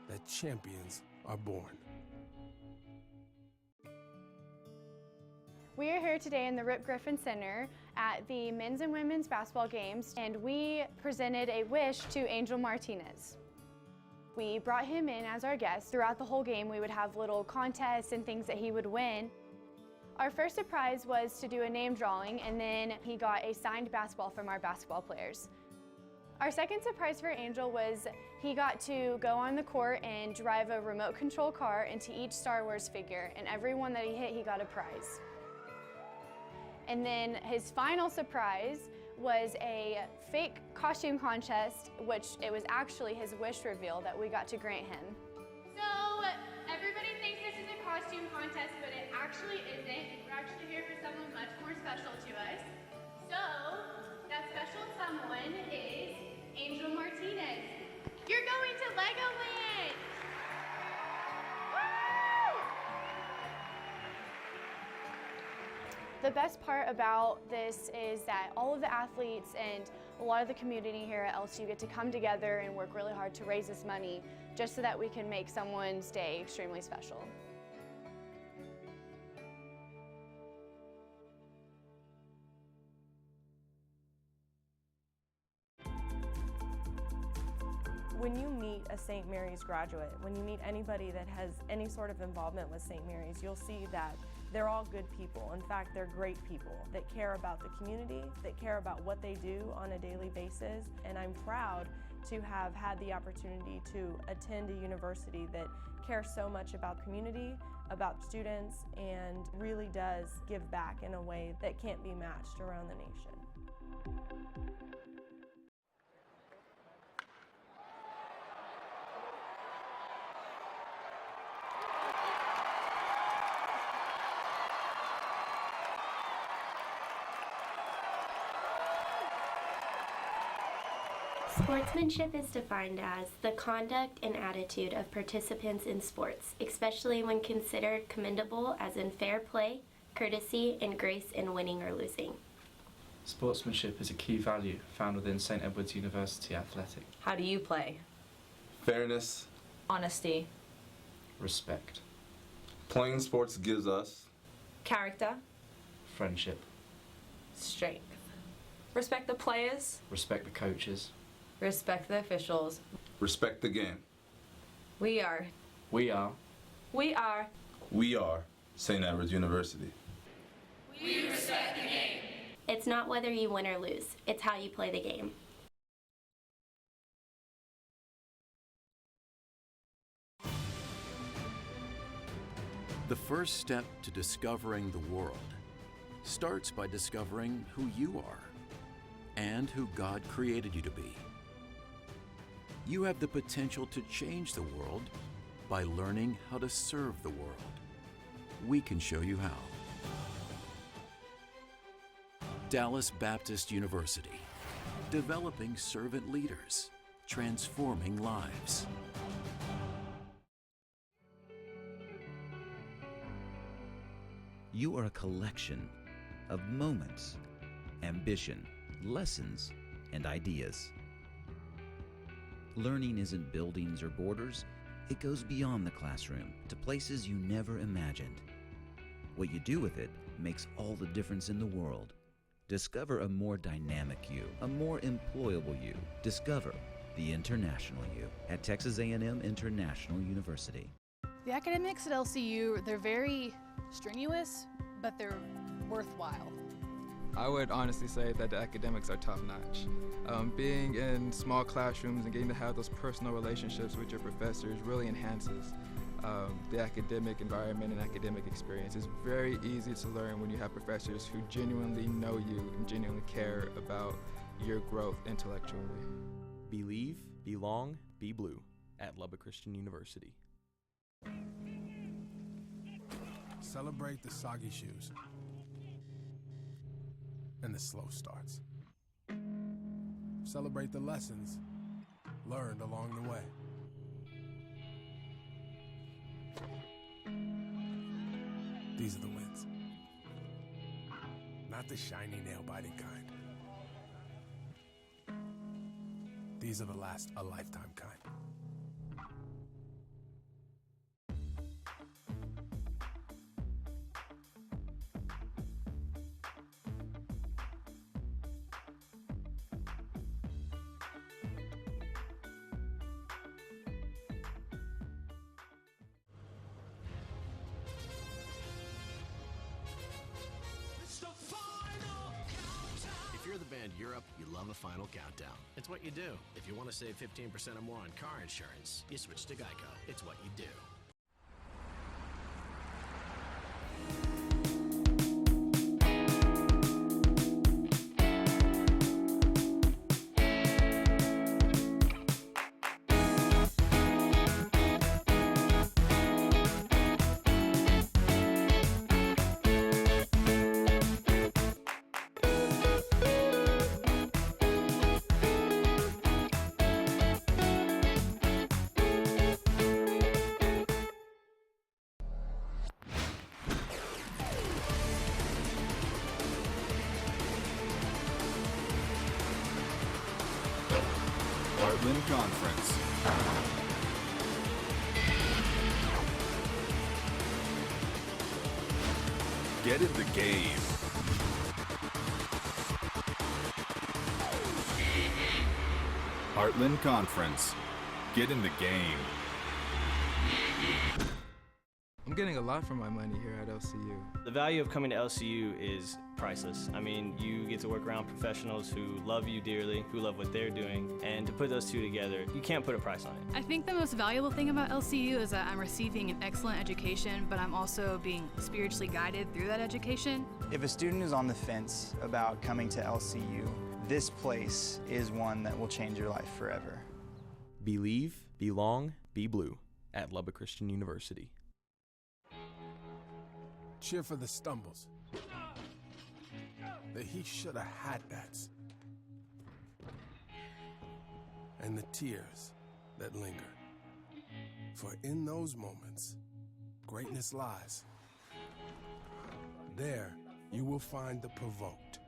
that champions are born. We are here today in the Rip Griffin Center at the men's and women's basketball games, and we presented a wish to Angel Martinez. We brought him in as our guest. Throughout the whole game, we would have little contests and things that he would win. Our first surprise was to do a name drawing, and then he got a signed basketball from our basketball players. Our second surprise for Angel was he got to go on the court and drive a remote control car into each Star Wars figure, and every one that he hit, he got a prize. And then his final surprise was a fake costume contest, which it was actually his wish reveal that we got to grant him. So everybody thinks this is a costume contest, but it actually isn't. We're actually here for someone much more special to us. So that special someone is Angel Martinez. You're going to Legoland! The best part about this is that all of the athletes and a lot of the community here at LSU get to come together and work really hard to raise this money just so that we can make someone's day extremely special. When you meet a St. Mary's graduate, when you meet anybody that has any sort of involvement with St. Mary's, you'll see that they're all good people. In fact, they're great people that care about the community, that care about what they do on a daily basis. And I'm proud to have had the opportunity to attend a university that cares so much about community, about students, and really does give back in a way that can't be matched around the nation. Sportsmanship is defined as the conduct and attitude of participants in sports, especially when considered commendable as in fair play, courtesy, and grace in winning or losing. Sportsmanship is a key value found within St. Edwards University Athletic. How do you play? Fairness. Honesty. Respect. Playing sports gives us Character. Friendship. Strength. Respect the players. Respect the coaches. Respect the officials. respect the game. We are St. Edwards University. We respect the game. It's not whether you win or lose, it's how you play the game. The first step to discovering the world starts by discovering who you are and who God created you to be. You have the potential to change the world by learning how to serve the world. We can show you how. Dallas Baptist University, developing servant leaders, transforming lives. You are a collection of moments, ambition, lessons, and ideas. Learning isn't buildings or borders. It goes beyond the classroom to places you never imagined. What you do with it makes all the difference in the world. Discover a more dynamic you, a more employable you. Discover the international you at Texas A&M International University. The academics at LCU, they're very strenuous, but they're worthwhile. I would honestly say that the academics are top-notch. Being in small classrooms and getting to have those personal relationships with your professors really enhances the academic environment and academic experience. It's very easy to learn when you have professors who genuinely know you and genuinely care about your growth intellectually. Believe, belong, be blue at Lubbock Christian University. Celebrate the soggy shoes and the slow starts. Celebrate the lessons learned along the way. These are the wins. Not the shiny, nail-biting kind. These are the last a lifetime kind. If you're the band Europe, you love a final countdown. It's what you do. If you want to save 15% or more on car insurance, you switch to Geico. It's what you do. Heartland Conference. Get in the game. Heartland Conference. Get in the game. I'm getting a lot for my money here at LCU. The value of coming to LCU is priceless. I mean, you get to work around professionals who love you dearly, who love what they're doing, and to put those two together, you can't put a price on it. I think the most valuable thing about LCU is that I'm receiving an excellent education, but I'm also being spiritually guided through that education. If a student is on the fence about coming to LCU, this place is one that will change your life forever. Believe, belong, be blue at Lubbock Christian University. Cheer for the stumbles. The he shoulda had that's. And the tears that linger. For in those moments, greatness lies. There you will find the provoked,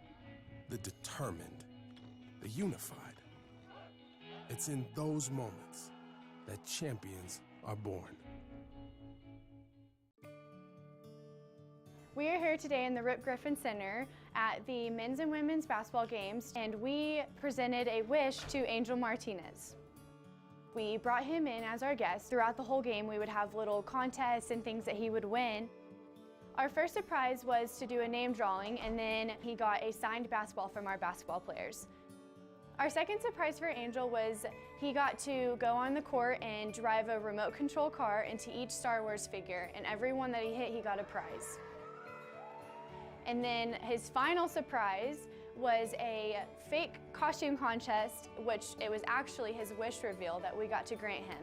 the determined, the unified. It's in those moments that champions are born. We are here today in the Rip Griffin Center at the men's and women's basketball games, and we presented a wish to Angel Martinez. We brought him in as our guest. Throughout the whole game, we would have little contests and things that he would win. Our first surprise was to do a name drawing, and then he got a signed basketball from our basketball players. Our second surprise for Angel was he got to go on the court and drive a remote control car into each Star Wars figure, and every one that he hit, he got a prize. And then his final surprise was a fake costume contest, which it was actually his wish reveal that we got to grant him.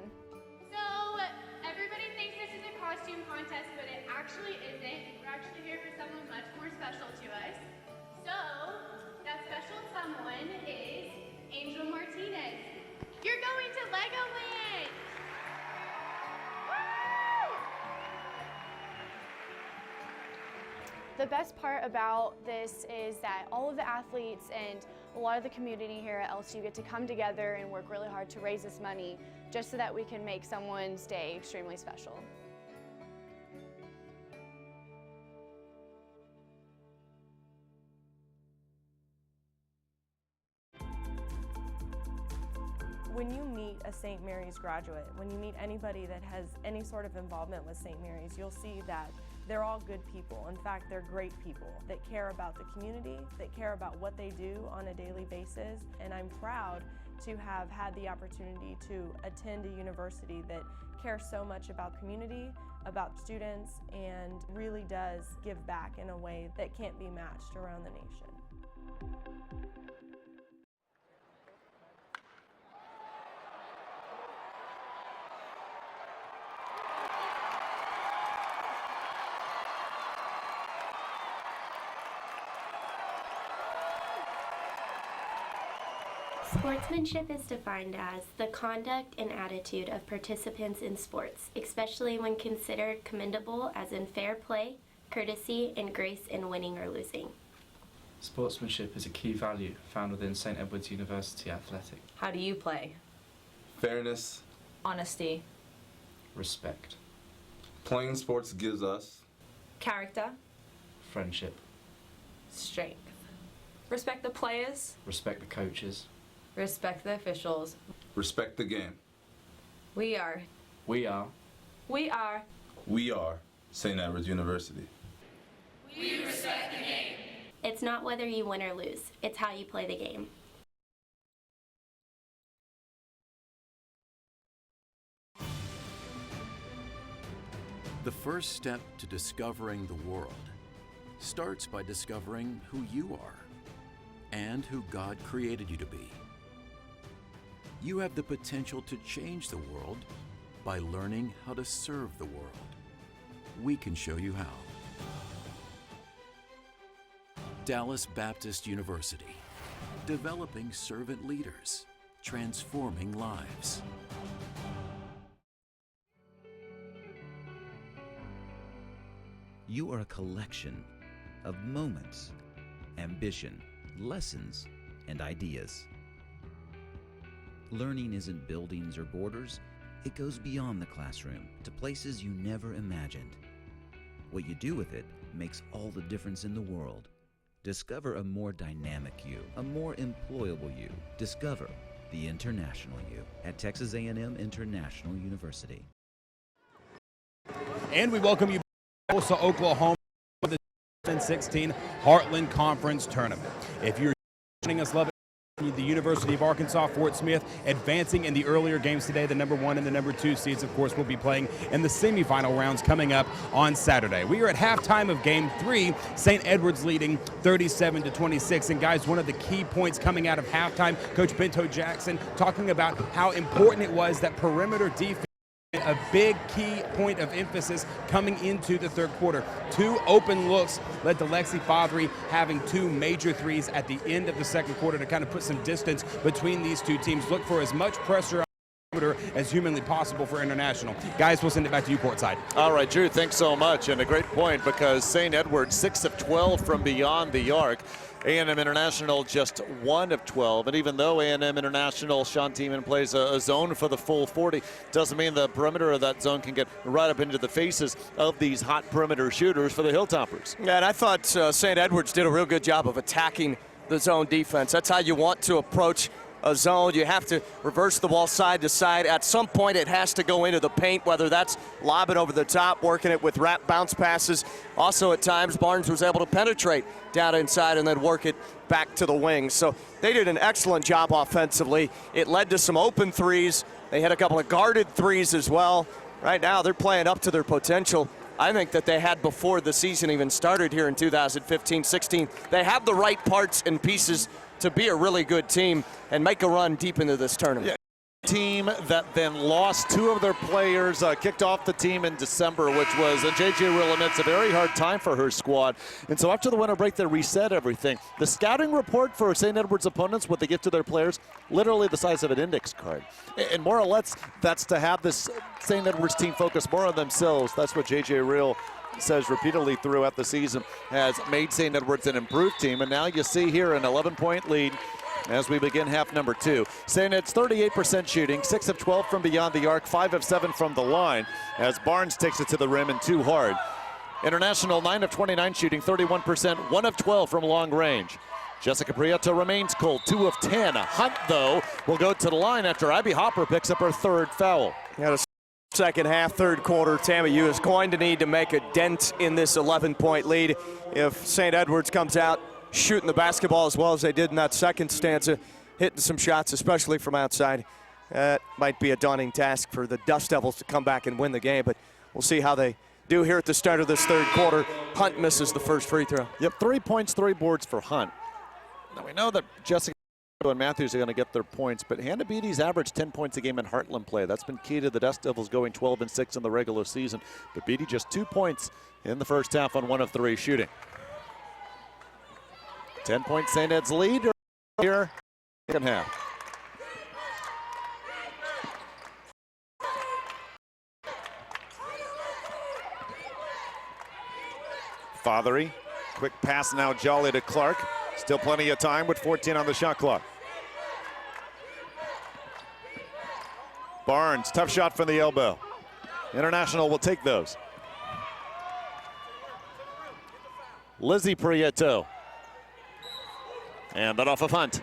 So everybody thinks this is a costume contest, but it actually isn't. We're actually here for someone much more special to us. So that special someone is Angel Martinez. You're going to Legoland! The best part about this is that all of the athletes and a lot of the community here at LCU get to come together and work really hard to raise this money just so that we can make someone's day extremely special. When you meet a St. Mary's graduate, when you meet anybody that has any sort of involvement with St. Mary's, you'll see that they're all good people. In fact, they're great people that care about the community, that care about what they do on a daily basis. And I'm proud to have had the opportunity to attend a university that cares so much about community, about students, and really does give back in a way that can't be matched around the nation. Sportsmanship is defined as the conduct and attitude of participants in sports, especially when considered commendable as in fair play, courtesy, and grace in winning or losing. Sportsmanship is a key value found within St. Edwards University Athletic. How do you play? Fairness. Honesty. Respect. Playing sports gives us Character. Friendship. Strength. Respect the players. Respect the coaches. Respect the officials. respect the game. We are. We are. We are. We are St. Edwards University. We respect the game. It's not whether you win or lose, it's how you play the game. The first step to discovering the world starts by discovering who you are and who God created you to be. You have the potential to change the world by learning how to serve the world. We can show you how. Dallas Baptist University, developing servant leaders, transforming lives. You are a collection of moments, ambition, lessons, and ideas. Learning isn't buildings or borders. It goes beyond the classroom to places you never imagined. What you do with it makes all the difference in the world. Discover a more dynamic you, a more employable you. Discover the international you at Texas A&M International University. And we welcome you to Tulsa, Oklahoma for the 2016 Heartland Conference Tournament. If you're joining us, love it. The University of Arkansas, Fort Smith, advancing in the earlier games today. The number 1 and the number 2 seeds, of course, will be playing in the semifinal rounds coming up on Saturday. We are at halftime of Game 3. St. Edwards leading 37-26. And guys, one of the key points coming out of halftime, Coach Bento Jackson talking about how important it was that perimeter defense. A big key point of emphasis coming into the third quarter. 2 open looks led to Lexi Fodry having 2 major threes at the end of the second quarter to kind of put some distance between these two teams. Look for as much pressure on the perimeter as humanly possible for International. Guys, we'll send it back to you courtside. All right, Drew, thanks so much. And a great point because St. Edwards 6 of 12 from beyond the arc. A&M International just 1 of 12, and even though A&M International, Sean Tiemann plays a zone for the full 40, doesn't mean the perimeter of that zone can get right up into the faces of these hot perimeter shooters for the Hilltoppers. Yeah, and I thought St. Edwards did a real good job of attacking the zone defense. That's how you want to approach a zone. You have to reverse the ball side to side. At some point, it has to go into the paint, whether that's lob it over the top, working it with wrap bounce passes. Also, at times, Barnes was able to penetrate down inside and then work it back to the wings. So they did an excellent job offensively. It led to some open threes. They had a couple of guarded threes as well. Right now, they're playing up to their potential, I think, that they had before the season even started here in 2015-16. They have the right parts and pieces to be a really good team and make a run deep into this tournament. Yeah. Team that then lost 2 of their players, kicked off the team in December, which was J.J. Rill, and it's a very hard time for her squad. And so after the winter break, they reset everything. The scouting report for St. Edwards opponents, what they give to their players, literally the size of an index card. And more or less, that's to have this St. Edwards team focus more on themselves. That's what J.J. Rill says repeatedly throughout the season, has made St. Edwards an improved team, and now you see here an 11-point lead as we begin half number 2. St. Ed's 38% shooting, 6 of 12 from beyond the arc, 5 of 7 from the line, as Barnes takes it to the rim and too hard. International 9 of 29 shooting, 31%, 1 of 12 from long range. Jessica Prieto remains cold, 2 of 10. Hunt, though, will go to the line after Abby Hopper picks up her 3rd foul. Got a second half, third quarter. TAMU is going to need to make a dent in this 11-point lead if St. Edwards comes out shooting the basketball as well as they did in that second stanza, hitting some shots, especially from outside. That might be a daunting task for the Dust Devils to come back and win the game, but we'll see how they do here at the start of this third quarter. Hunt misses the first free throw. Yep, 3 points, 3 boards for Hunt. Now we know that Jessica and Matthews are going to get their points, but Hannah Beatty's averaged 10 points a game in Heartland play. That's been key to the Dust Devils going 12-6 in the regular season. But Beatty just 2 points in the first half on 1 of 3 shooting. 10-point St. Ed's lead here, second half. Fothery, quick pass now, Jolly to Clark. Still plenty of time with 14 on the shot clock. Barnes, tough shot from the elbow. International will take those. Lizzie Prieto. And that off of Hunt.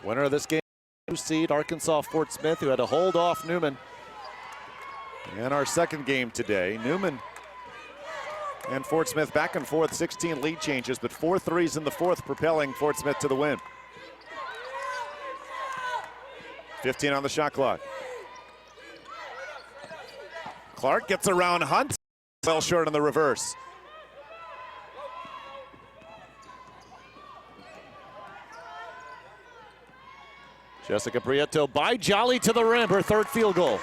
Winner of this game, 2 seed Arkansas Fort Smith, who had to hold off Newman. In our second game today, Newman and Fort Smith back and forth, 16 lead changes, but 4 threes in the fourth, propelling Fort Smith to the win. 15 on the shot clock. Clark gets around Hunt, well short on the reverse. Jessica Prieto by Jolly to the rim, her 3rd field goal.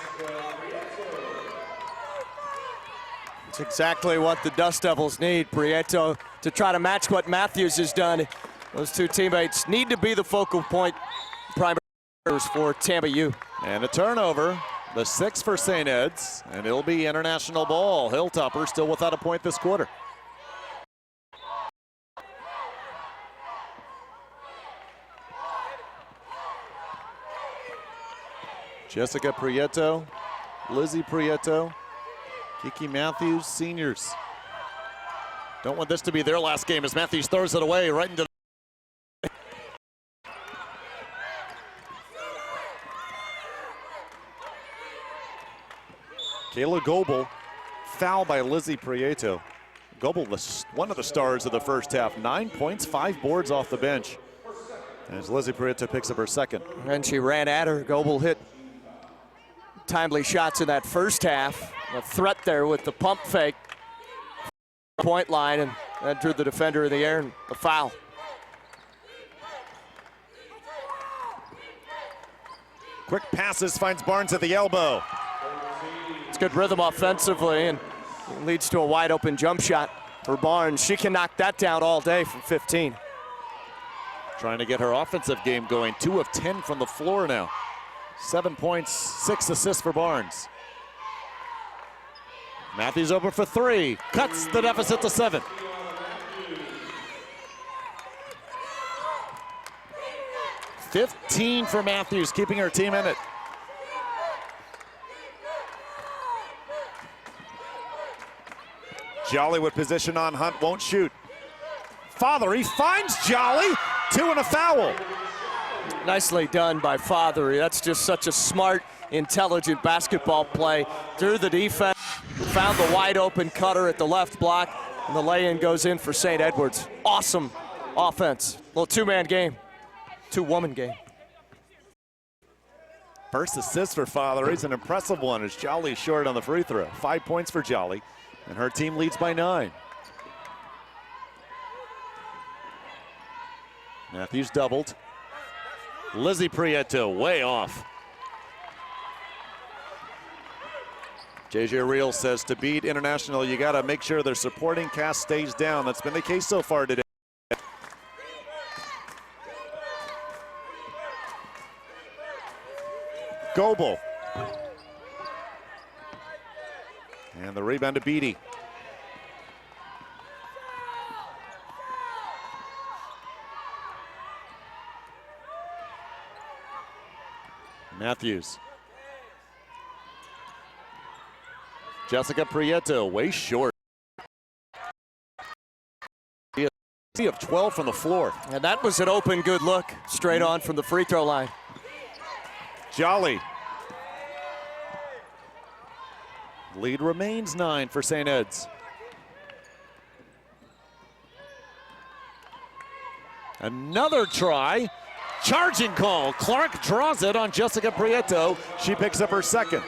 It's exactly what the Dust Devils need. Prieto to try to match what Matthews has done. Those 2 teammates need to be the focal point primary for TAMU. And a turnover, the 6th for St. Ed's, and it'll be international ball. Hilltopper still without a point this quarter. Jessica Prieto, Lizzie Prieto, Kiki Matthews, seniors. Don't want this to be their last game as Matthews throws it away right into the... Kayla Goebel, foul by Lizzie Prieto. Goebel, one of the stars of the first half, 9 points, 5 boards off the bench. As Lizzie Prieto picks up her 2nd. And she ran at her. Goebel hit timely shots in that first half. A threat there with the pump fake. Point line, and that drew the defender in the air, and a foul. Quick passes, finds Barnes at the elbow. It's good rhythm offensively, and it leads to a wide open jump shot for Barnes. She can knock that down all day from 15. Trying to get her offensive game going. 2 of 10 from the floor now. 7 points, 6 assists for Barnes. Matthews over for 3, cuts the deficit to 7. $15 for Matthews, keeping her team in it. Jolly with position on Hunt, won't shoot. Fothery finds Jolly, 2 and a foul. Nicely done by Fothery. That's just such a smart, intelligent basketball play. Through the defense, found the wide open cutter at the left block, and the lay-in goes in for St. Edwards. Awesome offense. Little 2-man game, 2-woman game. First assist for Fothery is an impressive one as Jolly short on the free throw. 5 points for Jolly, and her team leads by 9. Matthews doubled. Lizzie Prieto way off. JJ Reel says to beat International, you got to make sure their supporting cast stays down. That's been the case so far today. Goebel And the rebound to Beatty. Matthews. Jessica Prieto, way short. Of 12 from the floor. And that was an open good look, straight on from the free throw line. Jolly. Lead remains 9 for St. Ed's. Another try. Charging call. Clark draws it on Jessica Prieto. She picks up her second.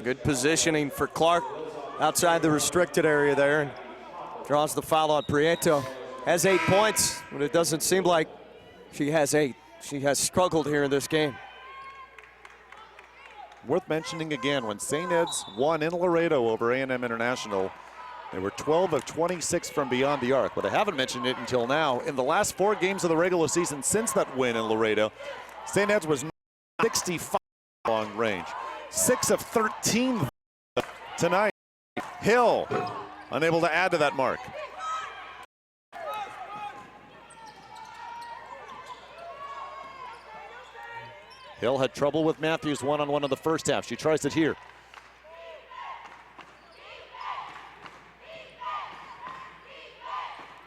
Good positioning for Clark outside the restricted area there, and draws the foul on Prieto. Has 8 points, but it doesn't seem like she has 8. She has struggled here in this game. Worth mentioning again, when St. Ed's won in Laredo over A&M International, they were 12 of 26 from beyond the arc, but I haven't mentioned it until now. In the last 4 games of the regular season since that win in Laredo, St. Ed's was 65 long range. 6 of 13 tonight. Hill unable to add to that mark. Hill had trouble with Matthews one-on-one in the first half. She tries it here.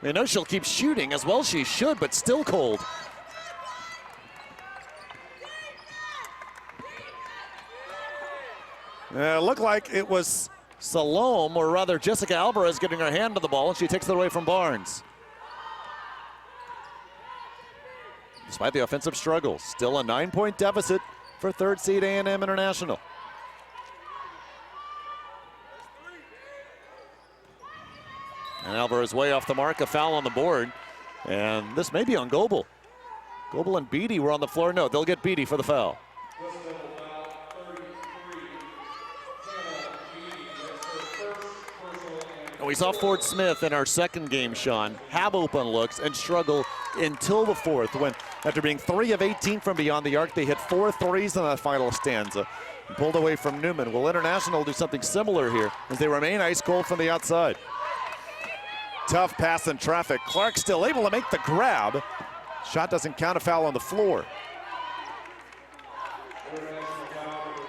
I know she'll keep shooting as well she should, but still cold. It looked like it was Salome, or rather Jessica Alvarez, getting her hand on the ball, and she takes it away from Barnes. Despite the offensive struggles, still a 9-point deficit for third seed A&M International. And Alvarez way off the mark, a foul on the board, and this may be on Goebel. Goebel and Beatty were on the floor. No, they'll get Beatty for the foul. We saw Fort Smith in our second game, Sean, have open looks and struggle until the fourth, when after being 3 of 18 from beyond the arc, they hit 4 threes in that final stanza and pulled away from Newman. Will International do something similar here as they remain ice cold from the outside? Tough pass in traffic. Clark still able to make the grab. Shot doesn't count, a foul on the floor.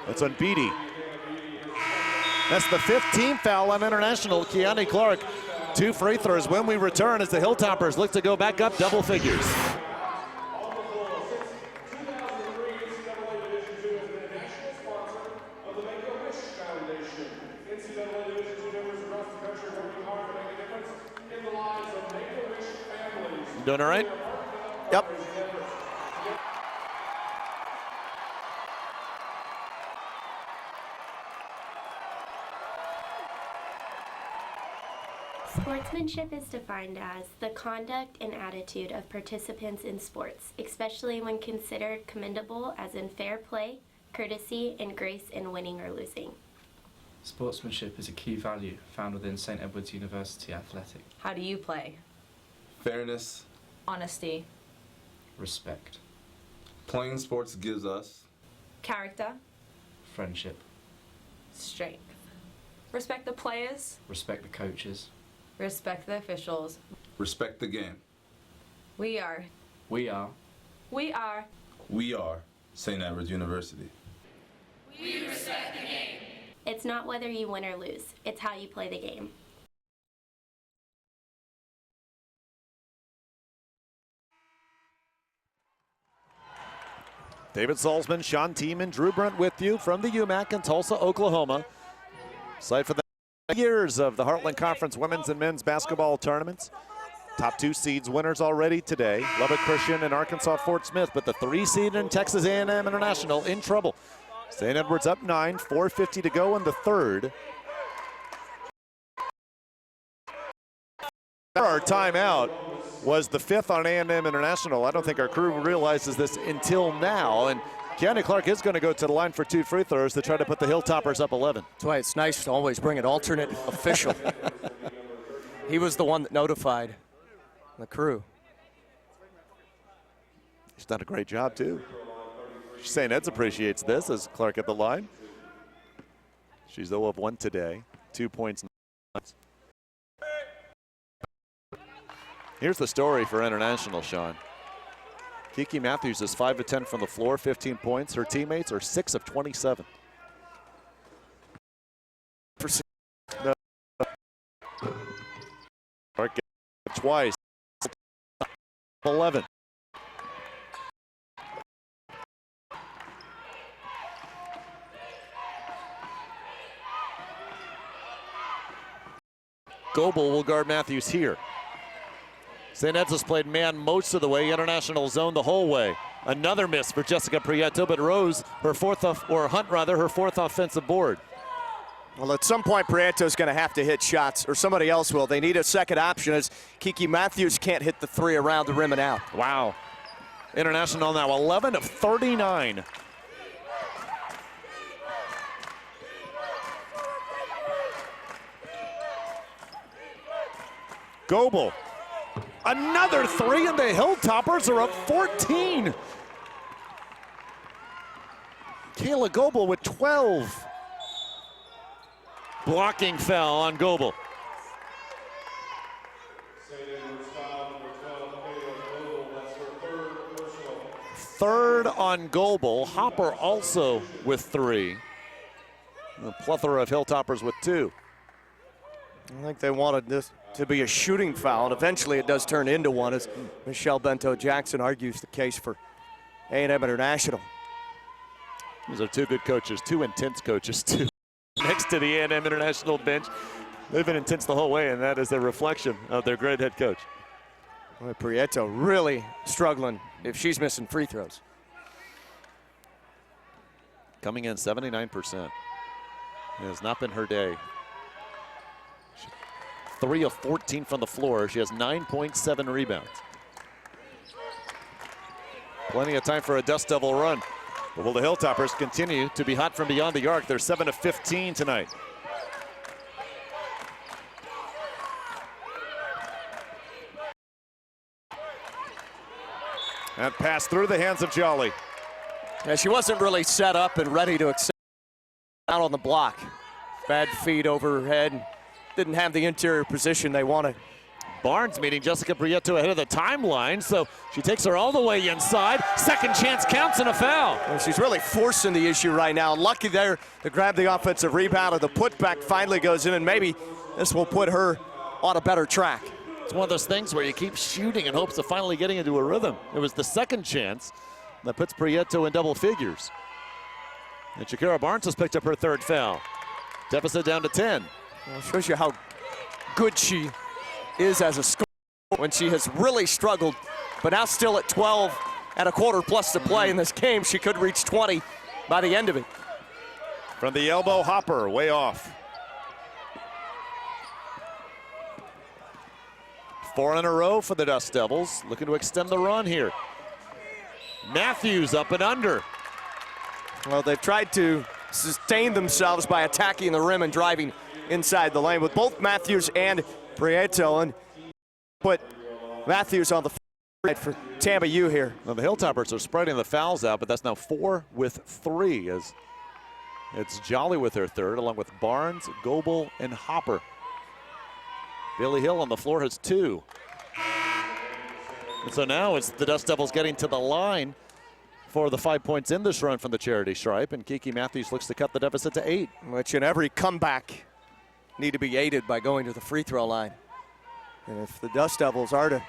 That's on Beatty. That's the 15th foul on International. Keani Clark, 2 free throws when we return as the Hilltoppers look to go back up double figures. Doing all right? Yep. Sportsmanship is defined as the conduct and attitude of participants in sports, especially when considered commendable, as in fair play, courtesy, and grace in winning or losing. Sportsmanship is a key value found within St. Edwards University Athletic. How do you play? Fairness. Honesty. Respect. Playing sports gives us Character. Friendship. Strength. Respect the players. Respect the coaches. Respect the officials. respect the game. We are. We are. We are. We are St. Edwards University. We respect the game. It's not whether you win or lose, it's how you play the game. David Salzman, Sean Tiemann, Drew Brent with you from the UMAC in Tulsa, Oklahoma. Site for the years of the Heartland Conference women's and men's basketball tournaments. Top 2 seeds winners already today, Lubbock Christian and Arkansas Fort Smith, but the 3 seed in Texas A&M International in trouble. St. Edwards up 9, 4:50 to go in the third. Our timeout was the 5th on A&M International. I don't think our crew realizes this until now, and Keani Clark is going to go to the line for 2 free throws to try to put the Hilltoppers up 11. That's why it's nice to always bring an alternate official. He was the one that notified the crew. He's done a great job, too. St. Ed's appreciates this as Clark at the line. She's 0 of 1 today. 2 points. Here's the story for International, Sean. Kiki Matthews is 5 of 10 from the floor, 15 points. Her teammates are 6 of 27. Clark twice. 11. Goebel will guard Matthews here. St. Ed's has played man most of the way, International zone the whole way. Another miss for Jessica Prieto, but Rose, her fourth offensive board. Well, at some point, Prieto's going to have to hit shots, or somebody else will. They need a second option as Kiki Matthews can't hit the three around the rim and out. Wow. International now 11 of 39. Goebel. Another three, and the Hilltoppers are up 14. Kayla Goebel with 12. Blocking foul on Goebel. Third on Goebel. Hopper also with 3. A plethora of Hilltoppers with 2. I think they wanted this to be a shooting foul, and eventually it does turn into one as Michelle Bento-Jackson argues the case for A&M International. These are 2 good coaches, 2 intense coaches, too. Next to the A&M International bench. They've been intense the whole way, and that is a reflection of their great head coach. Well, Prieto really struggling if she's missing free throws. Coming in 79%. It has not been her day. 3 of 14 from the floor. She has 9.7 rebounds. Plenty of time for a Dust Devil run. But will the Hilltoppers continue to be hot from beyond the arc? They're 7 of 15 tonight. And pass through the hands of Jolly. Yeah, she wasn't really set up and ready to accept out on the block. Bad feed overhead. Didn't have the interior position they wanted. Barnes meeting Jessica Prieto ahead of the timeline, so she takes her all the way inside. Second chance counts and a foul. Well, she's really forcing the issue right now. Lucky there to grab the offensive rebound, and the putback finally goes in, and maybe this will put her on a better track. It's one of those things where you keep shooting in hopes of finally getting into a rhythm. It was the second chance that puts Prieto in double figures. And Shakira Barnes has picked up her 3rd foul. Deficit down to 10. Well, it shows you how good she is as a scorer when she has really struggled, but now still at 12 and a quarter plus to play in this game. She could reach 20 by the end of it. From the elbow, Hopper way off. 4 in a row for the Dust Devils, looking to extend the run here. Matthews up and under. Well, they've tried to sustain themselves by attacking the rim and driving inside the lane with both Matthews and Prieto, and put Matthews on the side for Tampa U here. Well, the Hilltoppers are spreading the fouls out, but that's now 4 with 3 as it's Jolly with her 3rd, along with Barnes, Goebel, and Hopper. Bailey Hill on the floor has 2. And so now it's the Dust Devils getting to the line for the 5 points in this run from the charity stripe, and Kiki Matthews looks to cut the deficit to 8. Which in every comeback need to be aided by going to the free throw line. And if the Dust Devils are to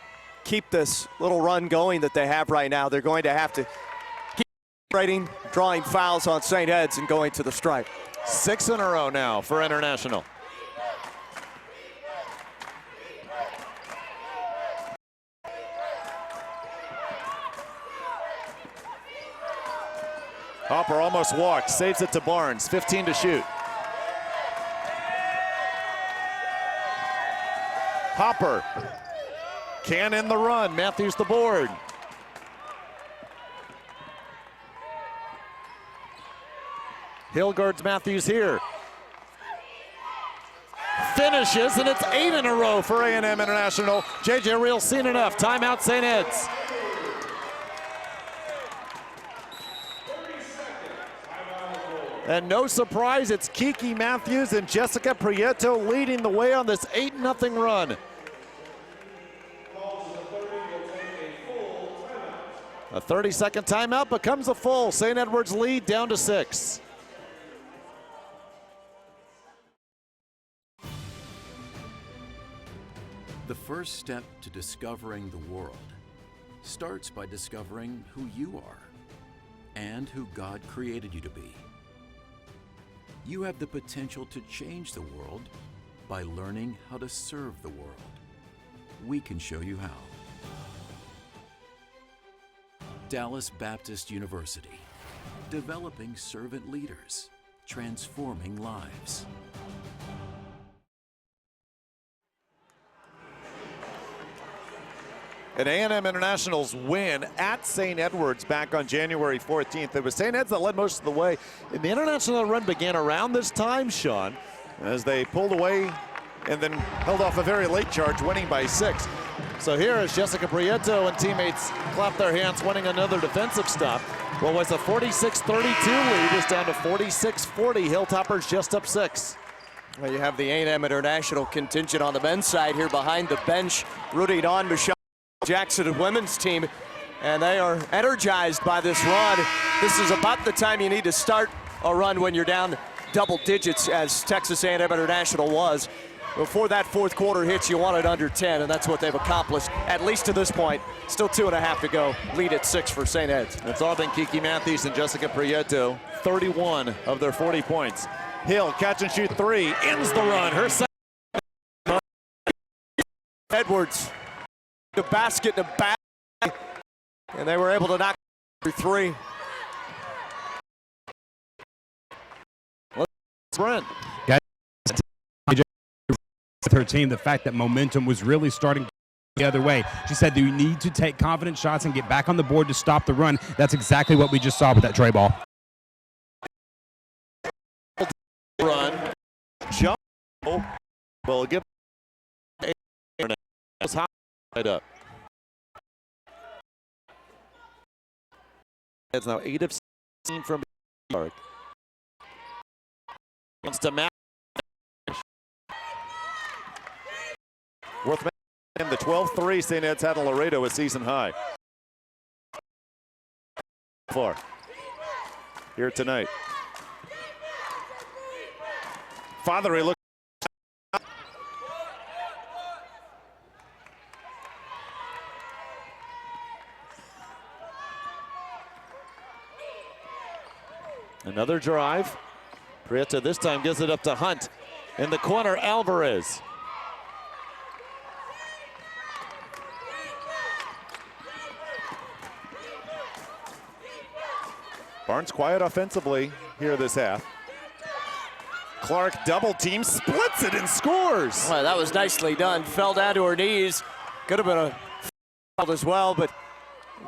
keep this little run going that they have right now, they're going to have to keep rating, drawing fouls on St. Ed's and going to the stripe. 6 in a row now for International. Hopper almost walked, saves it to Barnes, 15 to shoot. Hopper can end the run, Matthews the board. Hill guards Matthews here. Finishes, and it's 8 in a row for A&M International. JJ Reel seen enough, timeout St. Ed's. And no surprise, it's Kiki Matthews and Jessica Prieto leading the way on this 8-0 run. A 30-second timeout becomes a full. St. Edwards lead down to 6. The first step to discovering the world starts by discovering who you are and who God created you to be. You have the potential to change the world by learning how to serve the world. We can show you how. Dallas Baptist University, developing servant leaders, transforming lives. An A&M Internationals win at St. Edwards back on January 14th. It was St. Ed's that led most of the way. And the international run began around this time, Sean, as they pulled away and then held off a very late charge, winning by 6. So here as Jessica Prieto and teammates clap their hands, winning another defensive stop. What was a 46-32 lead is down to 46-40. Hilltoppers just up 6. Well, you have the A&M International contingent on the men's side here behind the bench, rooting on Michelle Jackson and women's team, and they are energized by this run. This is about the time you need to start a run when you're down double digits, as Texas A&M International was. Before that fourth quarter hits, you want it under 10, and that's what they've accomplished, at least to this point. Still 2.5 to go. Lead at 6 for St. Ed's. It's all been Kiki Matthews and Jessica Prieto, 31 of their 40 points. Hill, catch and shoot 3, ends the run. Her second. Edwards, the basket in the back, and they were able to knock through 3. Brent. With her team, the fact that momentum was really starting the other way. She said you need to take confident shots and get back on the board to stop the run. That's exactly what we just saw with that tray ball. Run, jump, will give up. It's now 8 of 16 from Clark. Wants to match. Worth mentioning the 12-3 St. Ed's had in Laredo, a season high. Far here tonight. Fothery look. Another drive. Prieto this time gives it up to Hunt. In the corner, Alvarez. Barnes quiet offensively here this half. Clark double team, splits it and scores. Well, that was nicely done. Fell down to her knees. Could have been a foul as well, but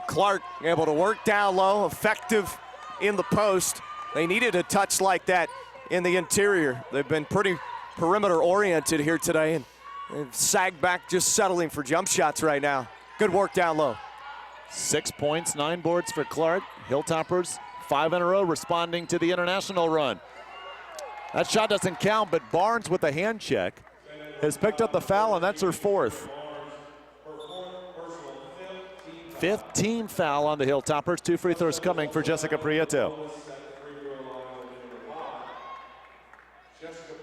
Clark able to work down low, effective in the post. They needed a touch like that in the interior. They've been pretty perimeter oriented here today, and they've sagged back, just settling for jump shots right now. Good work down low. 6 points, 9 boards for Clark. Hilltoppers 5 in a row responding to the international run. That shot doesn't count, but Barnes with a hand check has picked up the foul, and that's her 4th. 5th team foul on the Hilltoppers. 2 free throws coming for Jessica Prieto.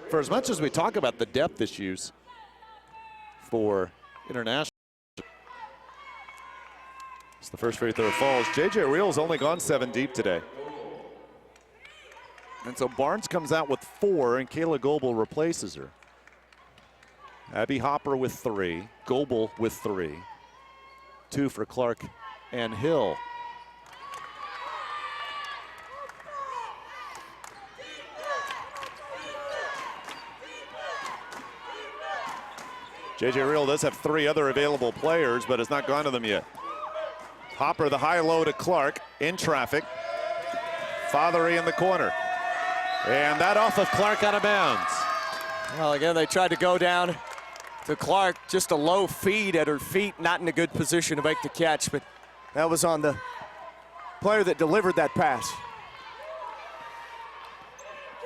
For as much as we talk about the depth issues for international, it's the first free throw falls. J.J. Reel's only gone 7 deep today. And so Barnes comes out with 4, and Kayla Goebel replaces her. Abby Hopper with 3, Goebel with 3. 2 for Clark and Hill. J.J. Reel does have 3 other available players, but has not gone to them yet. Hopper the high-low to Clark in traffic. Fothery in the corner. And that off of Clark out of bounds. Well, again, they tried to go down to Clark. Just a low feed at her feet, not in a good position to make the catch, but that was on the player that delivered that pass.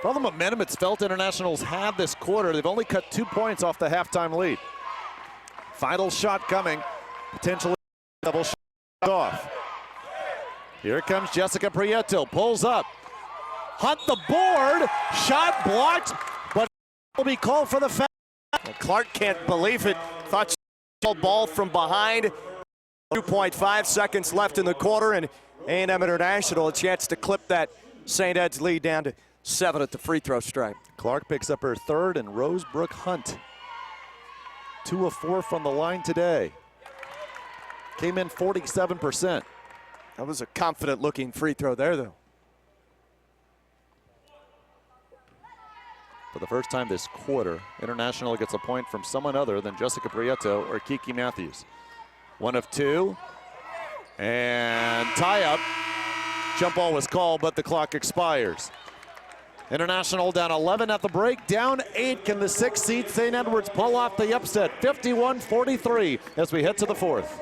For all the momentum it's felt Internationals had this quarter, they've only cut 2 points off the halftime lead. Final shot coming, potentially double shot off. Here comes Jessica Prieto, pulls up. Hunt the board, shot blocked, but will be called for the foul. Clark can't believe it. Thought she called ball from behind. 2.5 seconds left in the quarter, and A&M International a chance to clip that St. Ed's lead down to 7 at the free throw stripe. Clark picks up her third, and Rosebrook Hunt, 2 of 4 from the line today. Came in 47%. That was a confident-looking free throw there, though. For the first time this quarter, International gets a point from someone other than Jessica Prieto or Kiki Matthews. 1 of 2, and tie up. Jump ball was called, but the clock expires. International down 11 at the break, down 8. Can the 6th seed St. Edwards pull off the upset? 51-43 as we head to the 4th.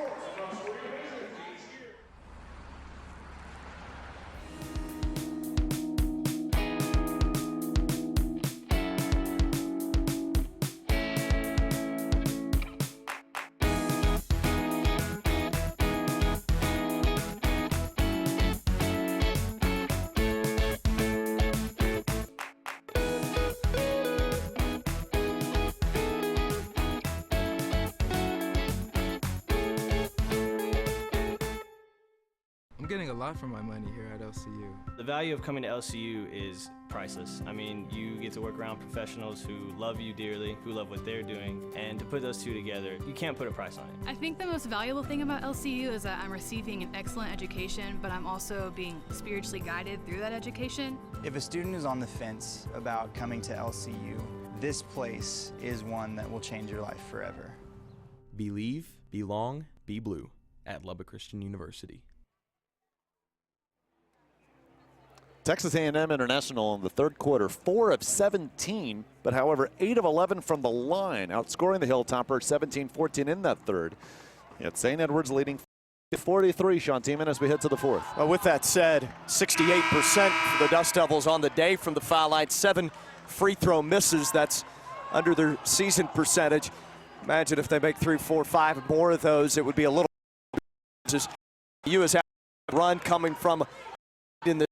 I'm getting a lot for my money here at LCU. The value of coming to LCU is priceless. I mean, you get to work around professionals who love you dearly, who love what they're doing, and to put those two together, you can't put a price on it. I think the most valuable thing about LCU is that I'm receiving an excellent education, but I'm also being spiritually guided through that education. If a student is on the fence about coming to LCU, this place is one that will change your life forever. Believe, belong, be blue at Lubbock Christian University. Texas A&M International in the third quarter, 4 of 17, but however, 8 of 11 from the line, outscoring the Hilltoppers 17-14 in that third. Yet St. Edwards leading 43, Sean Tiemann, as we head to the 4th. Well, with that said, 68% for the Dust Devils on the day from the foul line, 7 free throw misses. That's under their season percentage. Imagine if they make 3, 4, 5 more of those, it would be a little. U has had a run coming from in the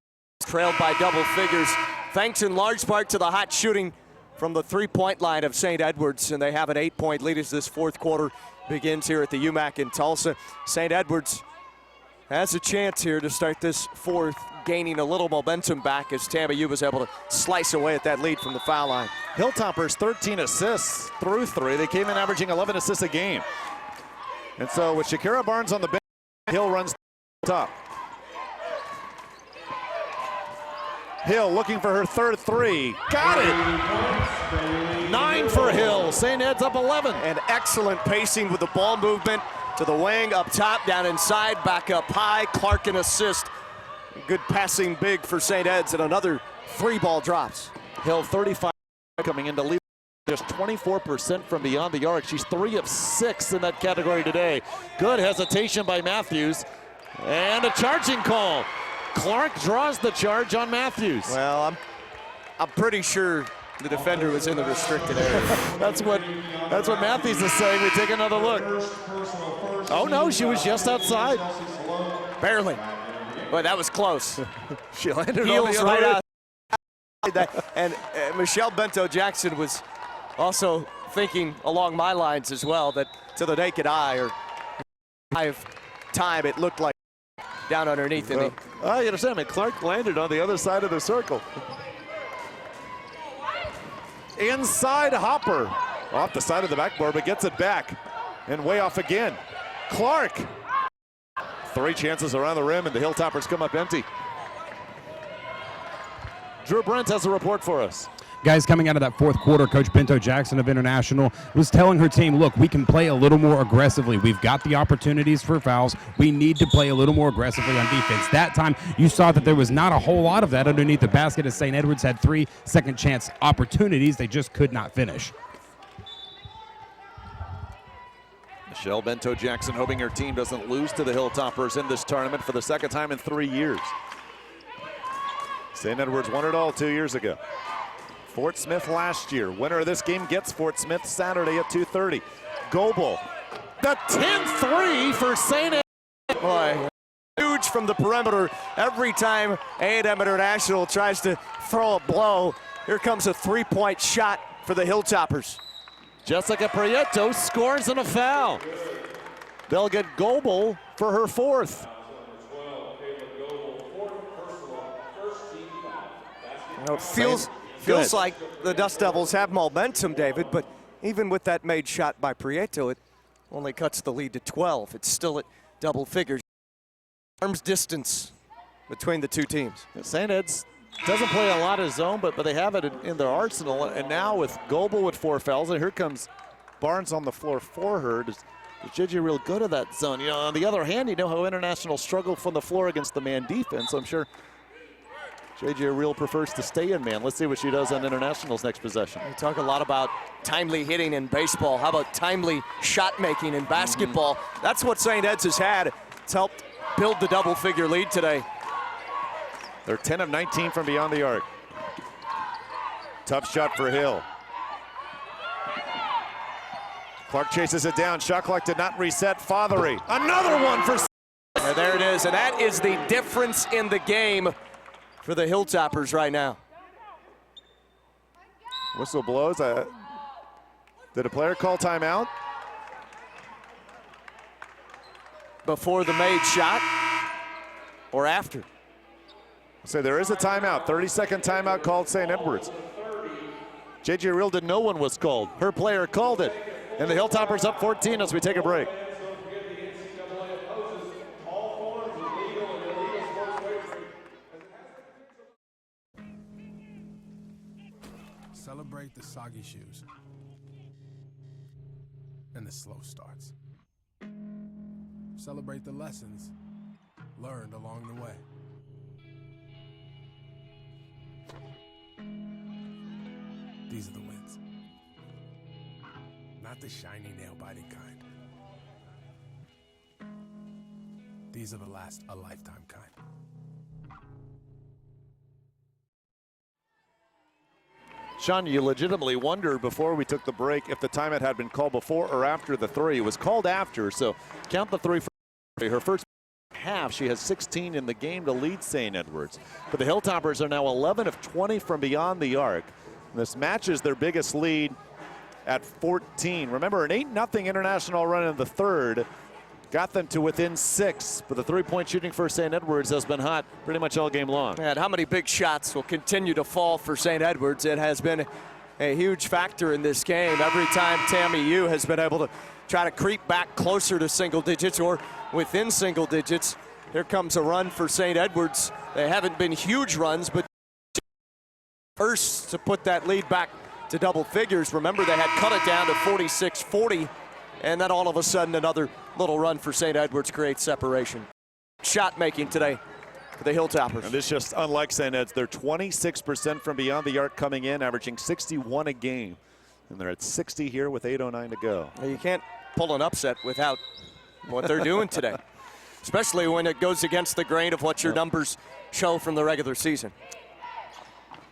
trailed by double figures, thanks in large part to the hot shooting from the three-point line of St. Edwards, and they have an 8-point lead as this fourth quarter begins here at the UMAC in Tulsa. St. Edwards has a chance here to start this fourth, gaining a little momentum back as Tama U was able to slice away at that lead from the foul line. Hilltoppers 13 assists through 3. They came in averaging 11 assists a game. And so with Shakira Barnes on the bench, Hill runs top. Hill looking for her third 3. Got it! 9 for Hill. St. Ed's up 11. And excellent pacing with the ball movement to the wing, up top, down inside, back up high. Clark an assist. Good passing big for St. Ed's, and another 3 ball drops. Hill 35 coming into lead. Just 24% from beyond the arc. She's 3 of 6 in that category today. Good hesitation by Matthews. And a charging call. Clark draws the charge on Matthews. Well, I'm pretty sure the defender was in the restricted area. That's what Matthews is saying. We take another look. Oh no, she was just outside. Barely. Boy, that was close. She landed Heels on the right other out. And Michelle Bento-Jackson was also thinking along my lines as well, that to the naked eye or eye of time, it looked like down underneath. Well, I understand. I mean, Clark landed on the other side of the circle. Inside Hopper. Off the side of the backboard, but gets it back. And way off again. Clark. 3 chances around the rim, and the Hilltoppers come up empty. Drew Brent has a report for us. Guys, coming out of that fourth quarter, Coach Bento-Jackson of International was telling her team, look, we can play a little more aggressively. We've got the opportunities for fouls. We need to play a little more aggressively on defense. That time, you saw that there was not a whole lot of that underneath the basket as St. Edwards had 3 second chance opportunities. They just could not finish. Michelle Bento-Jackson hoping her team doesn't lose to the Hilltoppers in this tournament for the second time in 3 years. St. Edwards won it all 2 years ago. Fort Smith last year. Winner of this game gets Fort Smith Saturday at 2:30. Goebel, the 10-3 for St. Edwards. Boy, huge from the perimeter. Every time A&M International tries to throw a blow, here comes a three-point shot for the Hilltoppers. Jessica Prieto scores and a foul. They'll get Goebel for her fourth. It feels like the Dust Devils have momentum, David, but even with that made shot by Prieto, it only cuts the lead to 12. It's still at double figures. Arm's distance between the two teams. St. Ed's doesn't play a lot of zone, but they have it in their arsenal. And now with Goebel with 4 fouls, and here comes Barnes on the floor for her. Does JJ real good at that zone? You know, on the other hand, you know how International struggle from the floor against the man defense. I'm sure JJ Real prefers to stay in man. Let's see what she does on International's next possession. We talk a lot about timely hitting in baseball. How about timely shot making in basketball? That's what St. Ed's has had. It's helped build the double-figure lead today. They're 10 of 19 from beyond the arc. Tough shot for Hill. Clark chases it down. Shot clock did not reset. Fothery. Another one for. And there it is, and that is the difference in the game for the Hilltoppers right now. Whistle blows. Did a player call timeout? Before the made shot or after? So there is a timeout, 30-second timeout called St. Edwards. JJ Real didn't know one was called. Her player called it. And the Hilltoppers up 14 as we take a break. Celebrate the soggy shoes and the slow starts. Celebrate the lessons learned along the way. These are the wins. Not the shiny nail-biting kind. These are the last a lifetime kind. Sean, you legitimately wondered before we took the break if the timeout had been called before or after the three. It was called after, so count the three for her first half. She has 16 in the game to lead St. Edwards. But the Hilltoppers are now 11 of 20 from beyond the arc. And this matches their biggest lead at 14. Remember, an 8-0 International run in the third got them to within 6, but the three-point shooting for St. Edwards has been hot pretty much all game long. And how many big shots will continue to fall for St. Edwards? It has been a huge factor in this game. Every time Tammy Yu has been able to try to creep back closer to single digits or within single digits, here comes a run for St. Edwards. They haven't been huge runs, but first to put that lead back to double figures. Remember, they had cut it down to 46-40, and then all of a sudden another little run for St. Edwards creates separation. Shot making today for the Hilltoppers. And this just unlike St. Ed's. They're 26% from beyond the arc coming in, averaging 61 a game. And they're at 60 here with 8:09 to go. You can't pull an upset without what they're doing today, especially when it goes against the grain of what your numbers show from the regular season.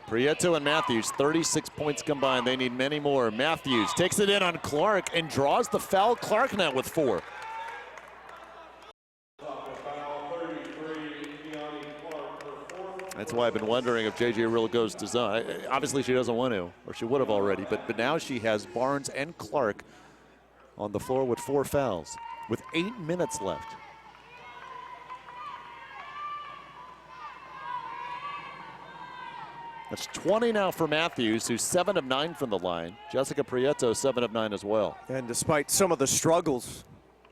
Prieto and Matthews, 36 points combined. They need many more. Matthews takes it in on Clark and draws the foul. Clark now with 4. That's why I've been wondering if JJ Real goes to zone. Obviously she doesn't want to, or she would have already, but now she has Barnes and Clark on the floor with 4 fouls with 8 minutes left. That's 20 now for Matthews, who's 7 of 9 from the line. Jessica Prieto, 7 of 9 as well. And despite some of the struggles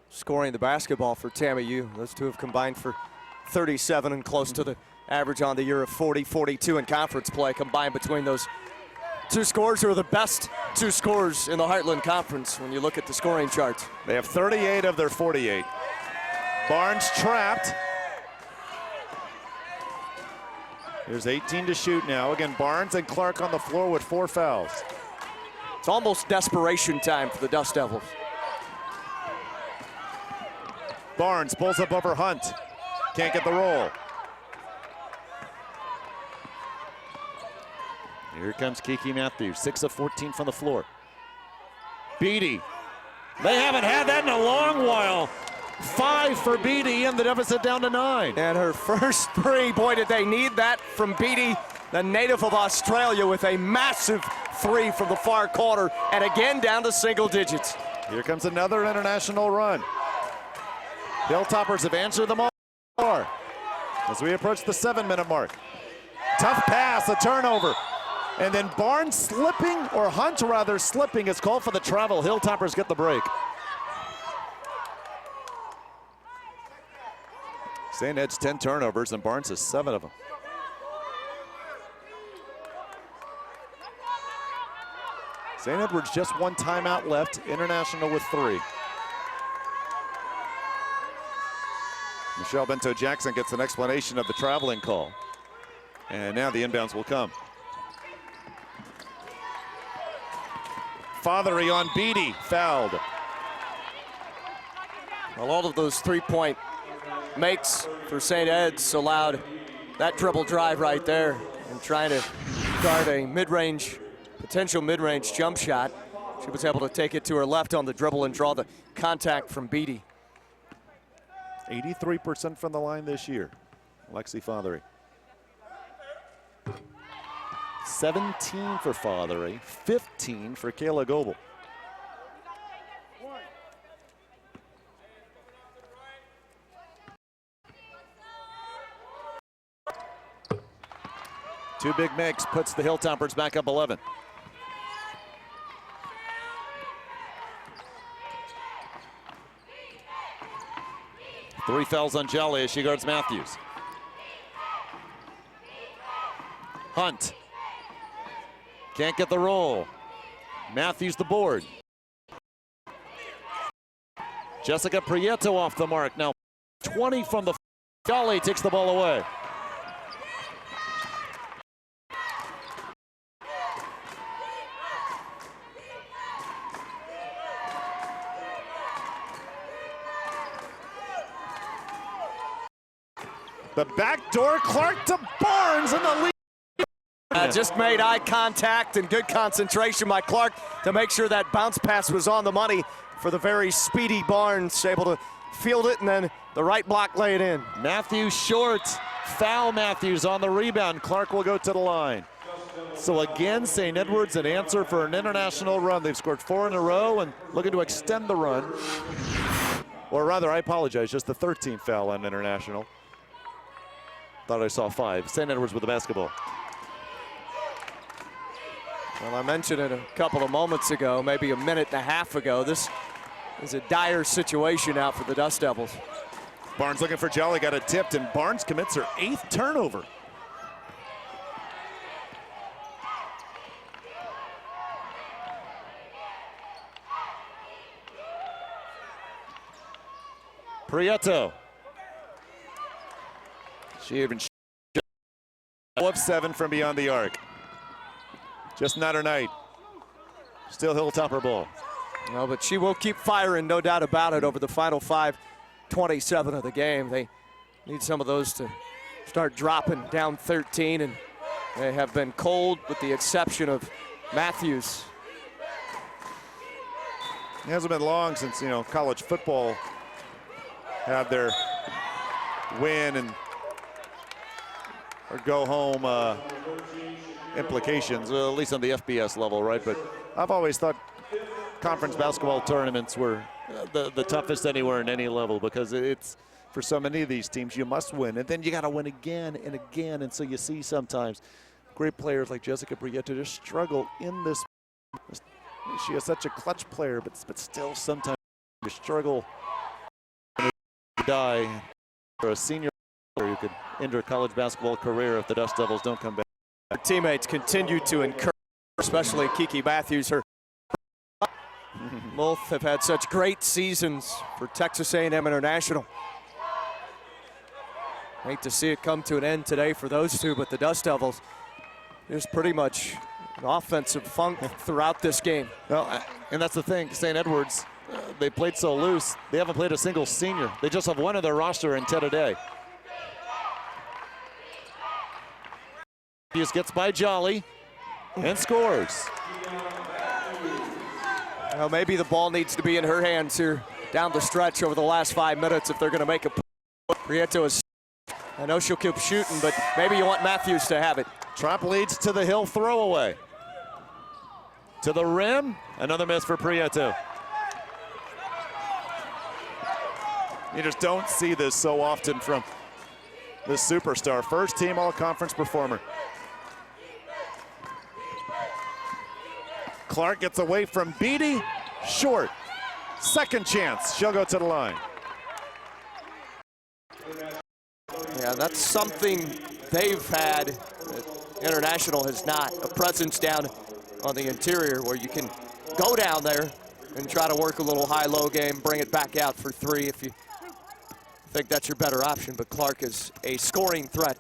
scoring the basketball for Tammy Yu, those two have combined for 37 and close to the average on the year of 40-42 in conference play. Combined between those two scores, who are the best 2 scorers in the Heartland Conference when you look at the scoring charts. They have 38 of their 48. Barnes trapped. There's 18 to shoot now. Again, Barnes and Clark on the floor with 4 fouls. It's almost desperation time for the Dust Devils. Barnes pulls up over Hunt. Can't get the roll. Here comes Kiki Matthews, 6 of 14 from the floor. Beatty. They haven't had that in a long while. 5 for Beatty, and the deficit down to 9. And her first three, boy, did they need that from Beatty, the native of Australia, with a massive 3 from the far corner, and again down to single digits. Here comes another international run. Hilltoppers have answered them all as we approach the 7-minute mark. Tough pass, a turnover. And then Barnes slipping, or Hunt rather slipping, is called for the travel. Hilltoppers get the break. St. Ed's 10 turnovers and Barnes has 7 of them. St. Edwards just 1 timeout left, international with 3. Michelle Bento-Jackson gets an explanation of the traveling call. And now the inbounds will come. Fothery on Beatty, fouled. Well, all of those three-point makes for St. Ed's allowed that dribble drive right there and trying to guard a mid-range, potential mid-range jump shot. She was able to take it to her left on the dribble and draw the contact from Beatty. 83% from the line this year, Lexi Fothery. 17 for Fothery, 15 for Kayla Goebel. Two big makes puts the Hilltoppers back up 11. Three fouls on Jolly as she guards Matthews. Hunt. Can't get the roll. Matthews the board. Jessica Prieto off the mark. Now 20 from the Jolly takes the ball away. The backdoor, Clark to Barnes in the lead. Just made eye contact and good concentration by Clark to make sure that bounce pass was on the money for the very speedy Barnes, able to field it and then the right block lay it in. Matthews short, foul Matthews on the rebound. Clark will go to the line. So again, St. Edwards an answer for an international run. They've scored 4 in a row and looking to extend the run. Or rather, I apologize, just the 13th foul on international. Thought I saw 5. St. Edwards with the basketball. Well, I mentioned it a couple of moments ago, maybe a minute and a half ago. This is a dire situation out for the Dust Devils. Barnes looking for Jolly, got it tipped, and Barnes commits her 8th turnover. Prieto. She even 0 of 7 from beyond the arc. Just not her night. Still Hilltopper ball. No, but she will keep firing, no doubt about it, over the final 5:27 of the game. They need some of those to start dropping down 13, and they have been cold with the exception of Matthews. It hasn't been long since, college football had their win and or go home implications, at least on the FBS level, right? But I've always thought conference basketball tournaments were the toughest anywhere in any level, because it's, for so many of these teams, you must win. And then you got to win again and again. And so you see sometimes great players like Jessica Prieto just struggle in this. She is such a clutch player, but still sometimes you struggle to die. For a senior player who could end her college basketball career if the Dust Devils don't come back. Her teammates continue to encourage, especially Kiki Matthews. Both have had such great seasons for Texas A&M International. Hate to see it come to an end today for those two, but the Dust Devils just pretty much an offensive funk throughout this game. Well, and that's the thing, St. Edwards, they played so loose, they haven't played a single senior. They just have one of their roster in Ted. Gets by Jolly. and scores. Well, maybe the ball needs to be in her hands here down the stretch over the last 5 minutes if they're going to make a play. Prieto is, I know she'll keep shooting, but maybe you want Matthews to have it. Trump leads to the Hill throwaway. To the rim, another miss for Prieto. You just don't see this so often from this superstar. First team all-conference performer. Clark gets away from Beatty, short. Second chance, she'll go to the line. Yeah, that's something they've had. International has not, a presence down on the interior where you can go down there and try to work a little high-low game, bring it back out for three if you think that's your better option. But Clark is a scoring threat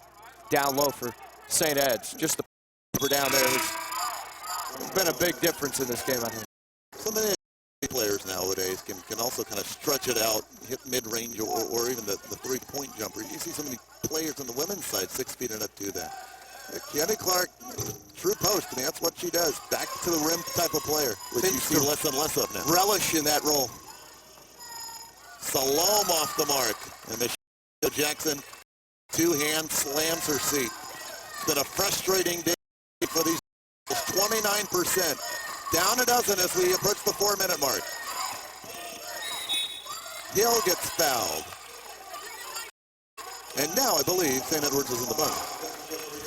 down low for St. Ed's. Just the down there has been a big difference in this game, I think. So many players nowadays can also kind of stretch it out, hit mid-range or even the three-point jumper. You see so many players on the women's side 6 feet and up do that. Kenny Clark, true post. I mean, that's what she does. Back to the rim type of player, which you see less and less of now. Relish in that role. Salome off the mark. And Michelle Jackson, two-hand slams her seat. It's been a frustrating day for these 29%. Down a dozen as we approach the 4-minute mark. Hill gets fouled. And now I believe St. Edwards is in the bonus.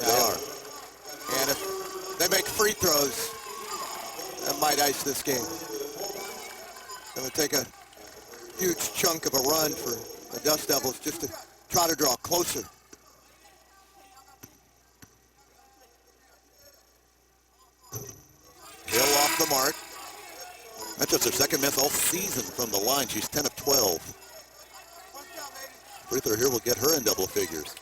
They are. And if they make free throws, that might ice this game. Going to take a huge chunk of a run for the Dust Devils just to try to draw closer. Hill off the mark. That's just her second miss all season from the line. She's 10 of 12. Free throw here will get her in double figures.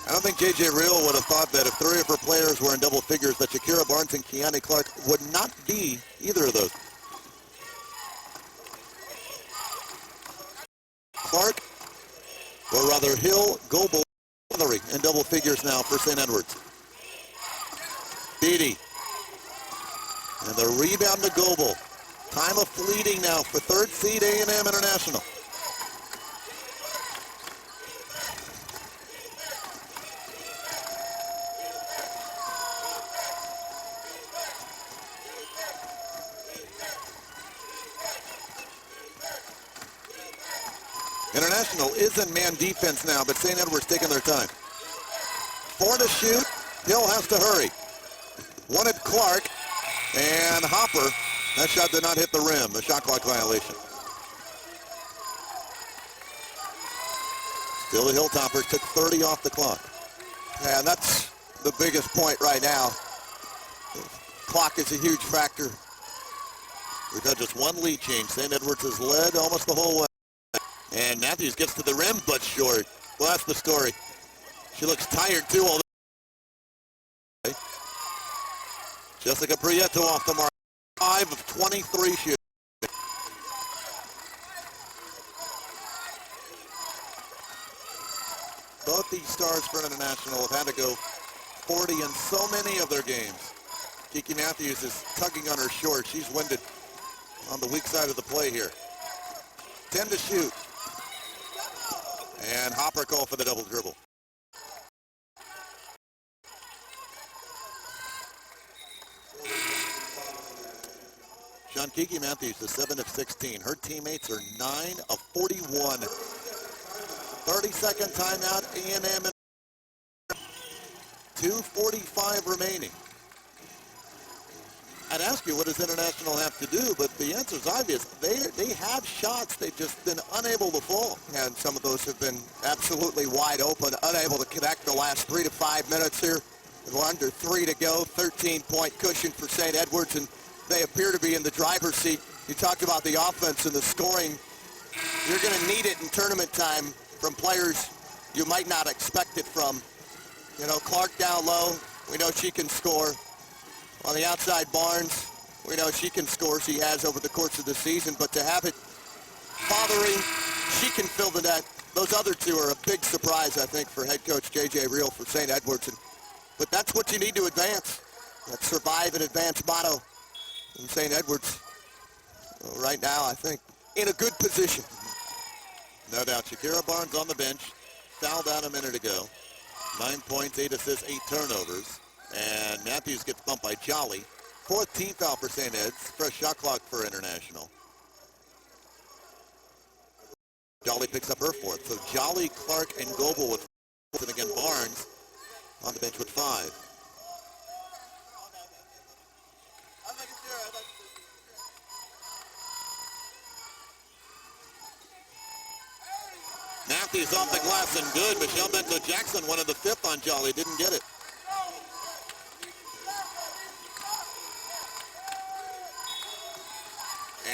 I don't think J.J. Real would have thought that if 3 of her players were in double figures that Shakira Barnes and Kiani Clark would not be either of those. Clark, or rather Hill, Goebel, in double figures now for St. Edwards. Beatty. And the rebound to Goebel. Time of fleeting now for third seed A&M International. International is in man defense now, but St. Edwards taking their time. 4 to shoot. Hill has to hurry. Wanted Clark and Hopper. That shot did not hit the rim. A shot clock violation. Still the Hilltoppers took 30 off the clock. And that's the biggest point right now. Clock is a huge factor. We've had just one lead change. St. Edwards has led almost the whole way. And Matthews gets to the rim, but short. Well, that's the story. She looks tired, too. All the Jessica Prieto off the mark. 5 of 23 shooting. Both these stars for International have had to go 40 in so many of their games. Kiki Matthews is tugging on her short. She's winded on the weak side of the play here. 10 to shoot. And Hopper called for the double dribble. Sean Kiki Matthews is 7 of 16. Her teammates are 9 of 41. 30-second timeout, A&M. 2:45 remaining. I'd ask you, what does International have to do? But the answer is obvious. They have shots. They've just been unable to fall. And some of those have been absolutely wide open, unable to connect the last 3 to 5 minutes here. We're under 3 to go, 13-point cushion for St. Edwards, and they appear to be in the driver's seat. You talked about the offense and the scoring. You're going to need it in tournament time from players you might not expect it from. You know, Clark down low, we know she can score. On the outside, Barnes, we know she can score. She has over the course of the season, but to have it bothering, she can fill the net. Those other two are a big surprise, I think, for head coach J.J. Reel for St. Edwards. But that's what you need to advance. That survive and advance motto in St. Edwards. Well, right now, I think, in a good position. No doubt. Shakira Barnes on the bench. Fouled out a minute ago. 9 points, 8 assists, 8 turnovers. And Matthews gets bumped by Jolly. 4th team foul for St. Ed's. Fresh shot clock for International. Jolly picks up her 4th. So Jolly, Clark, and Goebel with 4th. And again, Barnes on the bench with 5. Matthews off the glass and good. Michelle Bento-Jackson, one of the 5th on Jolly, didn't get it.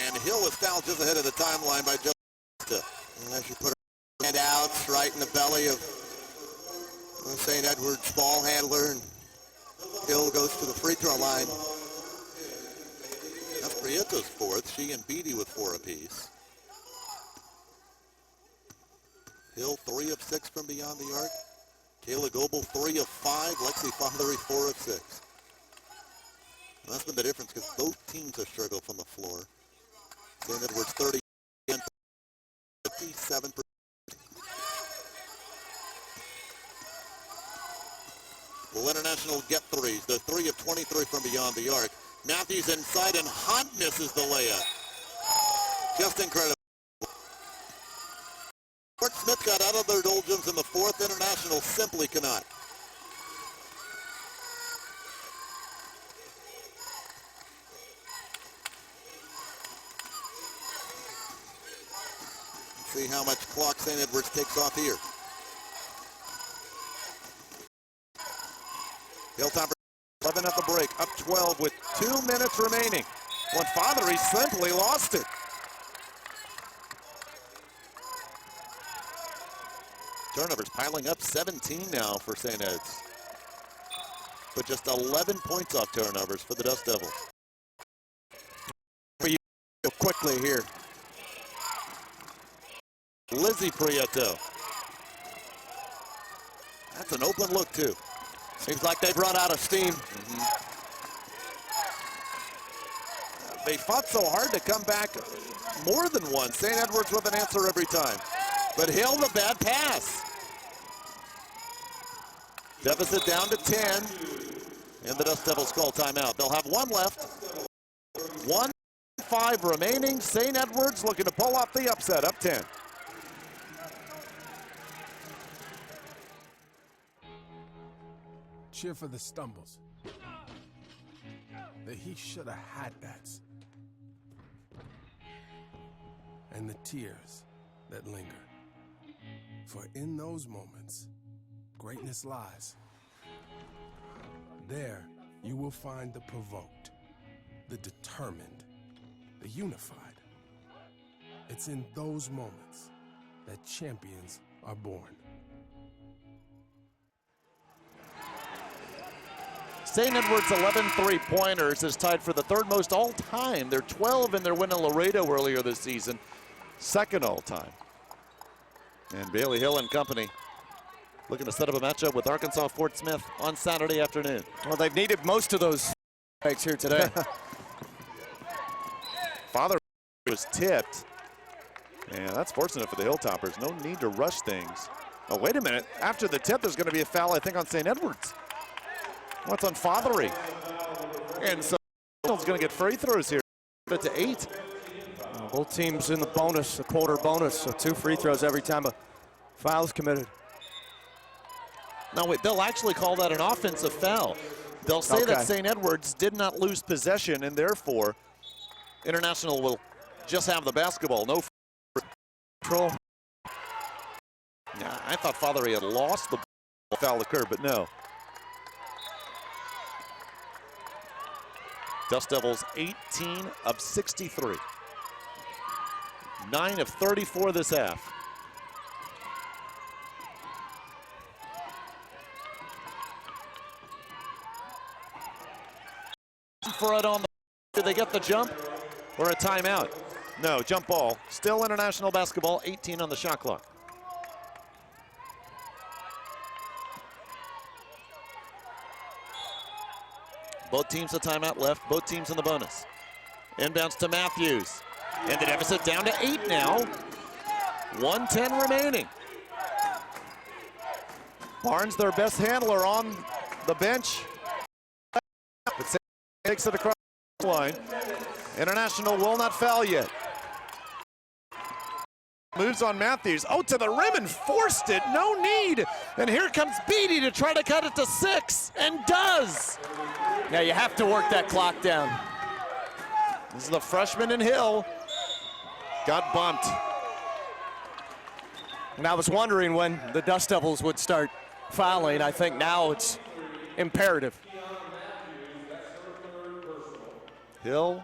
And Hill was fouled just ahead of the timeline by Jessica. And she put her hand out right in the belly of St. Edwards ball handler. And Hill goes to the free throw line. That's Prieto's 4th. She and Beatty with 4 apiece. Hill 3 of 6 from beyond the arc. Kayla Goebel 3 of 5. Lexi Fothery 4 of 6. And that's been the difference because both teams have struggled from the floor. St. Edwards 30 and 57%. Will International get threes? They're 3 of 23 from beyond the arc. Matthews inside and Hunt misses the layup. Just incredible. Fort Smith got out of their doldrums in the 4th. International simply cannot. Let's see how much clock St. Edwards takes off here. Hilltop 11 at the break, up 12 with 2 minutes remaining. When Fothery simply lost it. Turnovers piling up, 17 now for St. Ed's. But just 11 points off turnovers for the Dust Devils. Quickly here. Lizzie Prieto. That's an open look too. Seems like they've run out of steam. They fought so hard to come back more than once. St. Edwards with an answer every time. But Hill, the bad pass. Deficit down to 10. And the Dust Devils call timeout. They'll have 1 left. 1:05 remaining. St. Edwards looking to pull off the upset, up 10. Cheer for the stumbles. That he should have had that. And the tears that linger. For in those moments, greatness lies. There, you will find the provoked, the determined, the unified. It's in those moments that champions are born. St. Edwards' 11 three-pointers is tied for the 3rd most all-time. They're 12 in their win in Laredo earlier this season, 2nd all-time. And Bailey Hill and company looking to set up a matchup with Arkansas Fort Smith on Saturday afternoon. Well, they've needed most of those breaks here today. Father was tipped. And that's fortunate for the Hilltoppers. No need to rush things. Oh, wait a minute. After the tip, there's going to be a foul, I think, on St. Edwards. What's on Fothery? And so he's going to get free throws here. Put it to 8. Both teams in the bonus, a quarter bonus, so 2 free throws every time a foul is committed. No, wait, they'll actually call that an offensive foul. They'll say that St. Edwards did not lose possession, and therefore International will just have the basketball. No control. Yeah, I thought Fothery had lost the ball. Foul occurred, but no. Dust Devils 18 of 63. 9 of 34 this half. For it on the, did they get the jump or a timeout? No, jump ball. Still International basketball, 18 on the shot clock. Both teams a timeout left, both teams in the bonus. Inbounds to Matthews. And the deficit down to 8 now. 1:10 remaining. Barnes, their best handler, on the bench. But takes it across the line. International will not foul yet. Moves on Matthews. Oh, to the rim and forced it. No need. And here comes Beatty to try to cut it to 6, and does. Yeah, you have to work that clock down. This is the freshman in Hill. Got bumped. And I was wondering when the Dust Devils would start fouling. I think now it's imperative. Hill,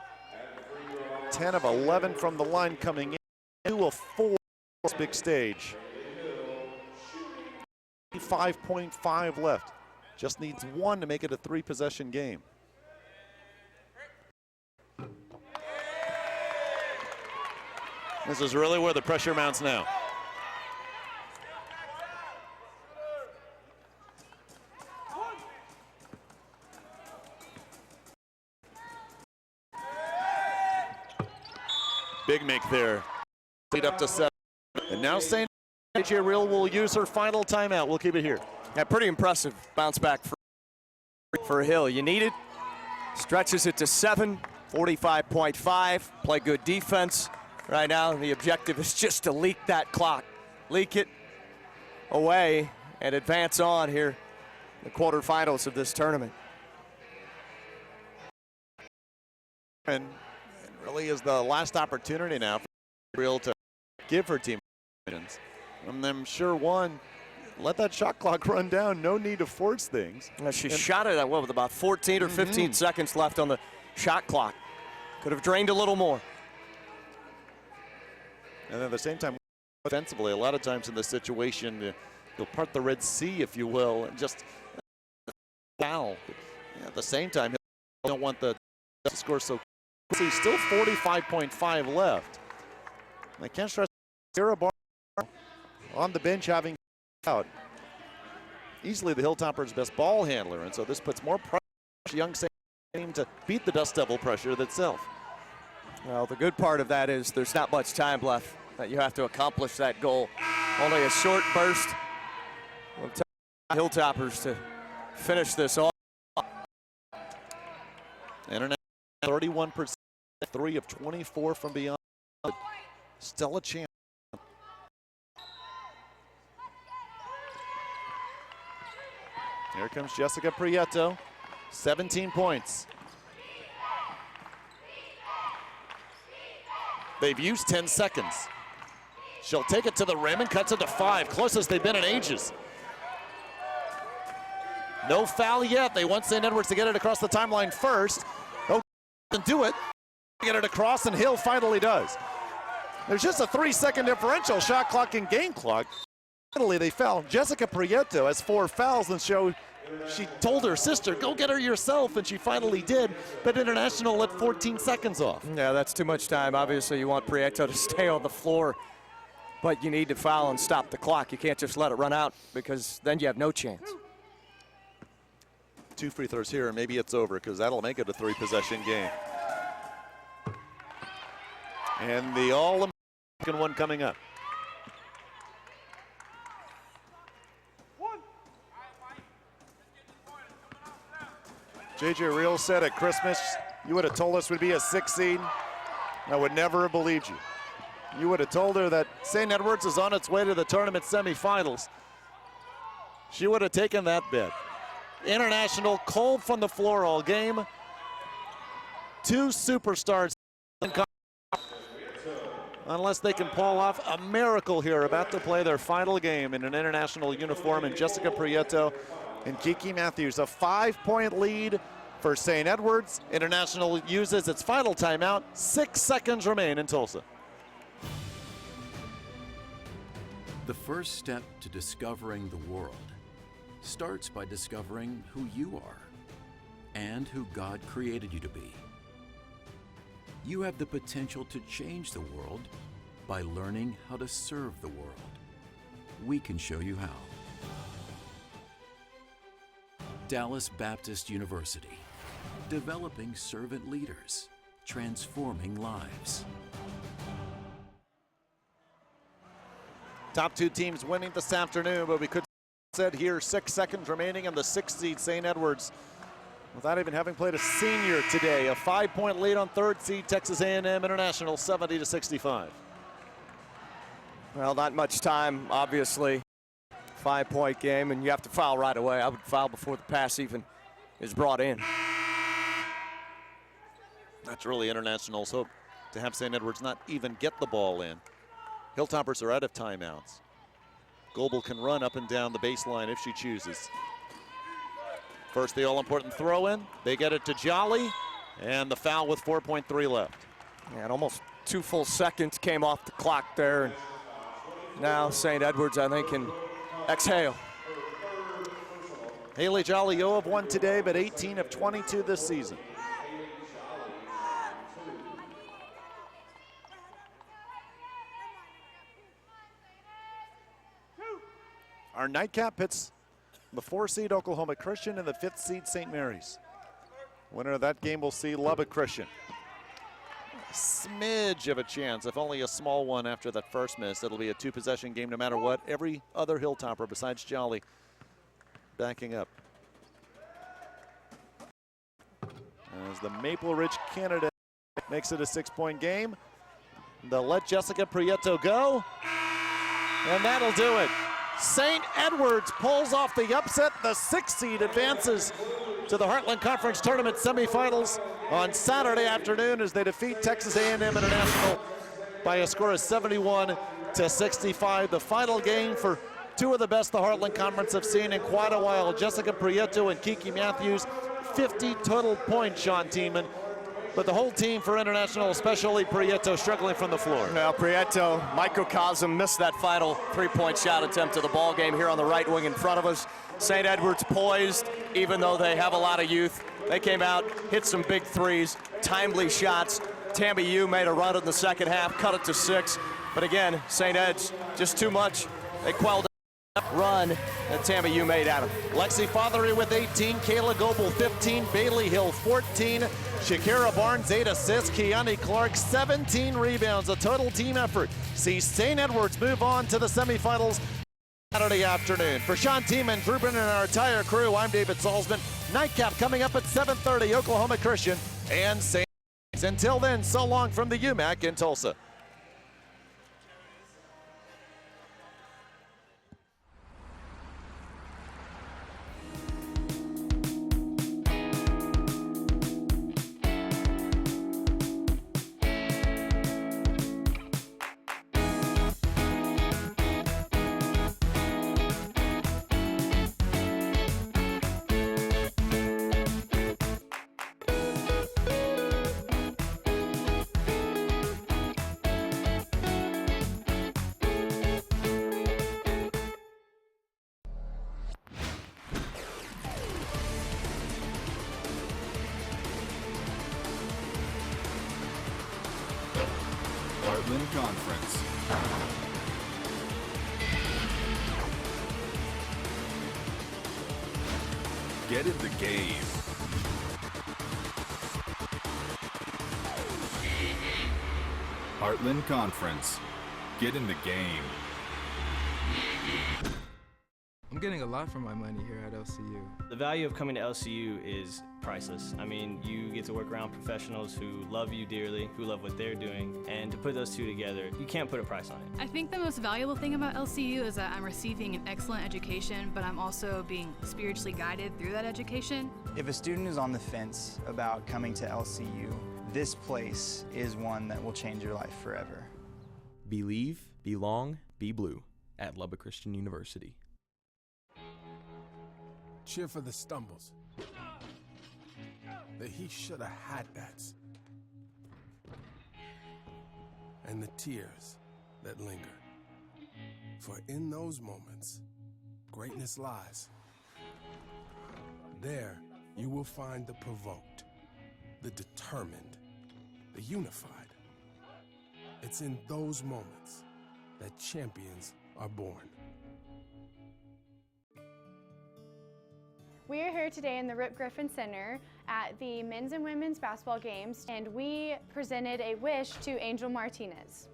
10 of 11 from the line coming in. 2 of 4 this big stage. 5.5 left. Just needs 1 to make it a 3-possession game. This is really where the pressure mounts now. Big make there. Lead up to 7. And now St. AJ Real will use her final timeout. We'll keep it here. Yeah, pretty impressive bounce back for Hill. You need it. Stretches it to 7, 45.5. Play good defense. Right now, the objective is just to leak that clock. Leak it away and advance on here in the quarterfinals of this tournament. And it really is the last opportunity now for Real to give her team confidence. And I'm sure let that shot clock run down. No need to force things. She shot it at, with about 14 or 15 seconds left on the shot clock. Could have drained a little more. And at the same time, offensively, a lot of times in this situation, you'll part the Red Sea, if you will, and just foul. At the same time, you don't want the score so quickly. Still 45.5 left. I can't stress Sarah Barnes on the bench having out. Easily the Hilltoppers' best ball handler, and so this puts more pressure on the young team to beat the Dust Devil pressure itself. Well, the good part of that is there's not much time left that you have to accomplish that goal. Only a short burst of Hilltoppers to finish this off. International 31%, 3 of 24 from beyond. Still a chance. Here comes Jessica Prieto, 17 points. They've used 10 seconds. She'll take it to the rim and cuts it to 5, closest they've been in ages. No foul yet. They want St. Edwards to get it across the timeline first. Oh, and do it. Get it across, and Hill finally does. There's just a 3-second differential, shot clock and game clock. Finally, they foul. Jessica Prieto has 4 fouls, and she told her sister, go get her yourself, and she finally did, but International let 14 seconds off. Yeah, that's too much time. Obviously, you want Prieto to stay on the floor, but you need to foul and stop the clock. You can't just let it run out, because then you have no chance. 2 free throws here, and maybe it's over, because that'll make it a 3-possession game. And the All-American one coming up. JJ Real said at Christmas, you would have told us we'd be a 6 seed. I would never have believed you. You would have told her that St. Edwards is on its way to the tournament semifinals. She would have taken that bet. International cold from the floor all game. 2 superstars. Unless they can pull off a miracle here, about to play their final game in an International uniform, and Jessica Prieto and Kiki Matthews. A 5-point lead for St. Edwards. International uses its final timeout. 6 seconds remain in Tulsa. The first step to discovering the world starts by discovering who you are and who God created you to be. You have the potential to change the world by learning how to serve the world. We can show you how. Dallas Baptist University. developing servant leaders, transforming lives. Top two teams winning this afternoon, but we could said here 6 seconds remaining in the 6th seed St. Edwards without even having played a senior today. A 5-point lead on 3rd seed Texas A&M International, 70-65. Well, not much time, obviously. 5-point game, and you have to foul right away. I would foul before the pass even is brought in. That's really International's hope, to have St. Edwards not even get the ball in. Hilltoppers are out of timeouts. Goebel can run up and down the baseline if she chooses. First, the all-important throw-in. They get it to Jolly, and the foul with 4.3 left. Yeah, and almost 2 full seconds came off the clock there. And now St. Edwards, I think, can exhale. Haley Jolly, 0 of 1 today, but 18 of 22 this season. Our nightcap pits the 4 seed Oklahoma Christian and the 5th seed St. Mary's. Winner of that game will see Lubbock Christian. A smidge of a chance, if only a small one after that first miss. It'll be a 2-possession game no matter what. Every other Hilltopper besides Jolly backing up. As the Maple Ridge candidate makes it a 6-point game, they'll let Jessica Prieto go, and that'll do it. St. Edwards pulls off the upset. The 6th seed advances to the Heartland Conference Tournament semifinals on Saturday afternoon as they defeat Texas A&M International by a score of 71-65. The final game for 2 of the best the Heartland Conference have seen in quite a while. Jessica Prieto and Kiki Matthews, 50 total points, Sean Tiemann. But the whole team for International, especially Prieto, struggling from the floor. Now Prieto, microcosm, missed that final 3-point shot attempt of the ball game here on the right wing in front of us. St. Edwards poised, even though they have a lot of youth. They came out, hit some big threes, timely shots. Tammy Yu made a run in the second half, cut it to 6. But again, St. Ed's just too much. They quelled run that Tammy Yu made at him. Lexi Fothery with 18, Kayla Goebel 15, Bailey Hill 14, Shakira Barnes 8 assists, Kiani Clark 17 rebounds, a total team effort. See St. Edwards move on to the semifinals Saturday afternoon. For Sean Tiemann, Ruben, and our entire crew, I'm David Salzman. Nightcap coming up at 7:30, Oklahoma Christian and St. Edwards. Until then, so long from the UMAC in Tulsa. Heartland Conference. Get in the game. Heartland Conference. Get in the game. I'm getting a lot for my money here at LCU. The value of coming to LCU is priceless. I mean, you get to work around professionals who love you dearly, who love what they're doing, and to put those two together, you can't put a price on it. I think the most valuable thing about LCU is that I'm receiving an excellent education, but I'm also being spiritually guided through that education. If a student is on the fence about coming to LCU, this place is one that will change your life forever. Believe, belong, be blue at Lubbock Christian University. Cheer for the stumbles. That he should have had that. And the tears that linger. For in those moments, greatness lies. There, you will find the provoked, the determined, the unified. It's in those moments that champions are born. We are here today in the Rip Griffin Center at the men's and women's basketball games, and we presented a wish to Angel Martinez.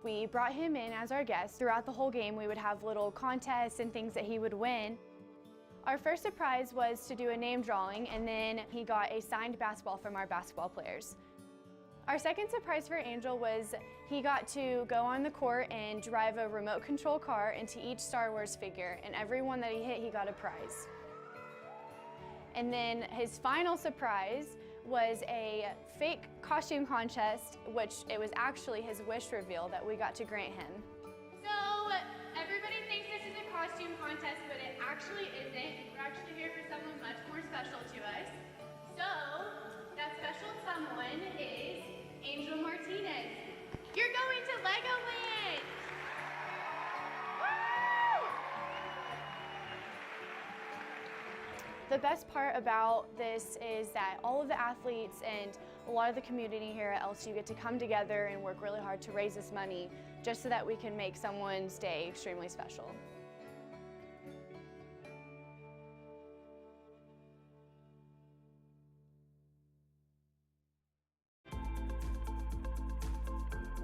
We brought him in as our guest. Throughout the whole game, we would have little contests and things that he would win. Our first surprise was to do a name drawing, and then he got a signed basketball from our basketball players. Our second surprise for Angel was he got to go on the court and drive a remote control car into each Star Wars figure, and every one that he hit, he got a prize. And then his final surprise was a fake costume contest, which it was actually his wish reveal that we got to grant him. So everybody thinks this is a costume contest, but it actually isn't. We're actually here for someone much more special to us. So that special someone is Angel Martinez. You're going to Legoland! The best part about this is that all of the athletes and a lot of the community here at LSU get to come together and work really hard to raise this money just so that we can make someone's day extremely special.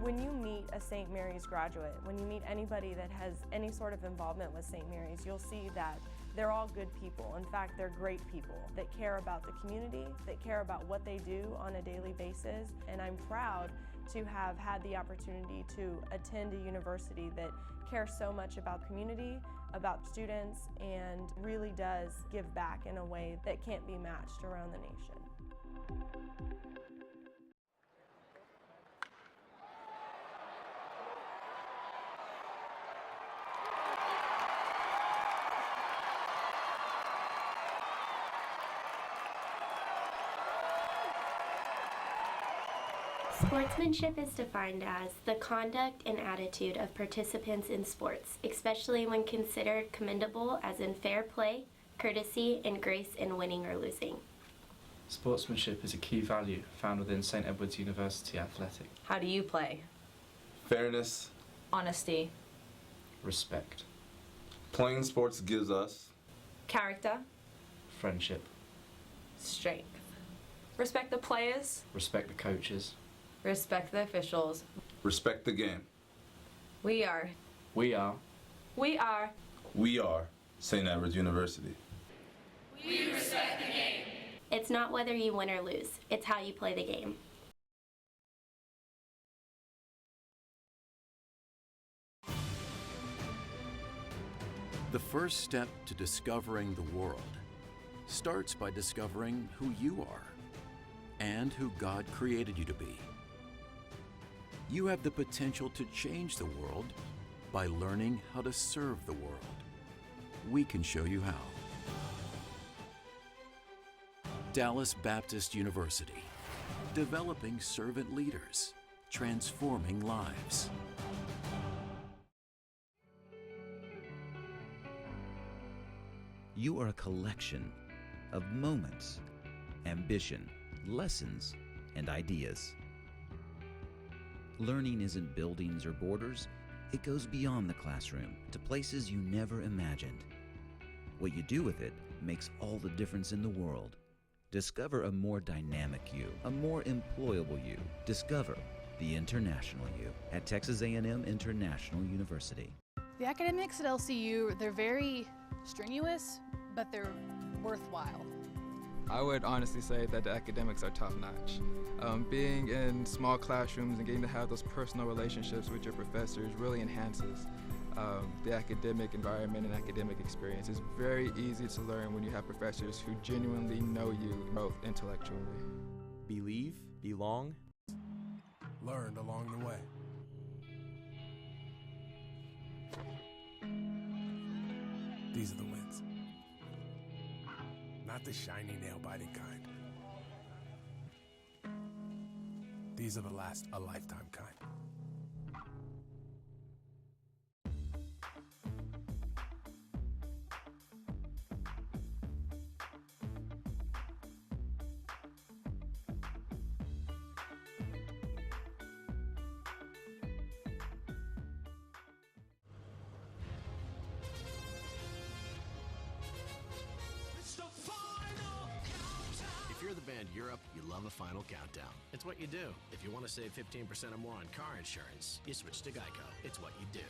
When you meet a St. Mary's graduate, when you meet anybody that has any sort of involvement with St. Mary's, you'll see that they're all good people. In fact, they're great people that care about the community, that care about what they do on a daily basis. And I'm proud to have had the opportunity to attend a university that cares so much about community, about students, and really does give back in a way that can't be matched around the nation. Sportsmanship is defined as the conduct and attitude of participants in sports, especially when considered commendable as in fair play, courtesy, and grace in winning or losing. Sportsmanship is a key value found within St. Edwards University Athletic. How do you play? Fairness, Honesty. Respect. playing sports gives us Character. Friendship. Strength. Respect the players. Respect the coaches. Respect the officials. respect the game. We are. We are. We are. We are St. Edwards University. We respect the game. It's not whether you win or lose, it's how you play the game. The first step to discovering the world starts by discovering who you are and who God created you to be. You have the potential to change the world by learning how to serve the world. We can show you how. Dallas Baptist University, developing servant leaders, transforming lives. You are a collection of moments, ambition, lessons, and ideas. Learning isn't buildings or borders. It goes beyond the classroom to places you never imagined. What you do with it makes all the difference in the world. Discover a more dynamic you, a more employable you. Discover the international you at Texas A&M International University. The academics at LCU, they're very strenuous, but they're worthwhile. I would honestly say that the academics are top-notch. Being in small classrooms and getting to have those personal relationships with your professors really enhances the academic environment and academic experience. It's very easy to learn when you have professors who genuinely know you both intellectually. Believe, belong, learned along the way. These are the wins. Not the shiny, nail-biting kind. These are the last a lifetime kind. Broadband Europe, you love a final countdown. It's what you do. If you want to save 15% or more on car insurance, you switch to Geico. It's what you do.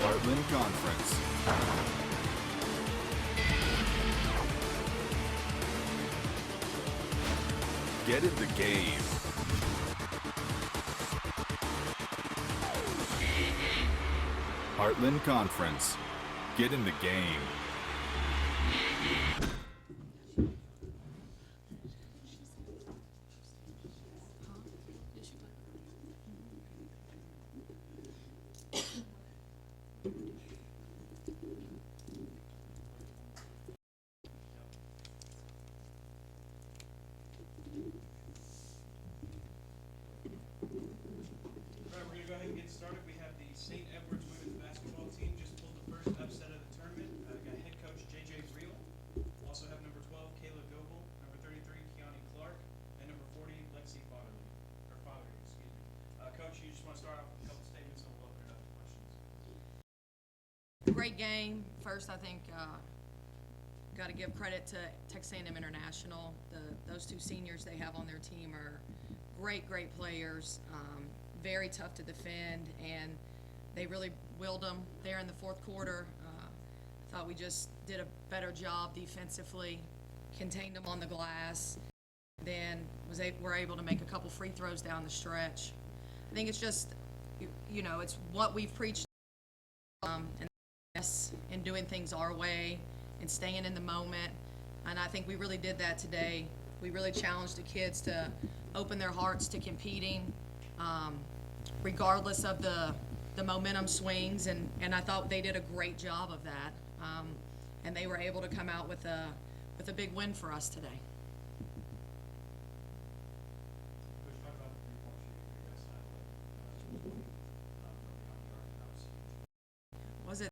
Heartland Conference. Get in the game. Heartland Conference. Get in the game. Go ahead and get started. We have the St. Edwards women's basketball team just pulled the first upset of the tournament. Got head coach J.J. Vreel. Also have number 12, Kayla Goebel, number 33, Keani Clark, and number 40, Lexi Fotherly. Coach, you just want to start off with a couple statements and we'll open it up to questions. Great game. First, I think got to give credit to Texas A&M International. Those two seniors they have on their team are great players. Very tough to defend, and they really willed them there in the fourth quarter. I thought we just did a better job defensively, contained them on the glass, then were able to make a couple free throws down the stretch. I think it's just, it's what we've preached, and doing things our way and staying in the moment, and I think we really did that today. We really challenged the kids to open their hearts to competing, regardless of the momentum swings, and I thought they did a great job of that, and they were able to come out with a big win for us today. Was it?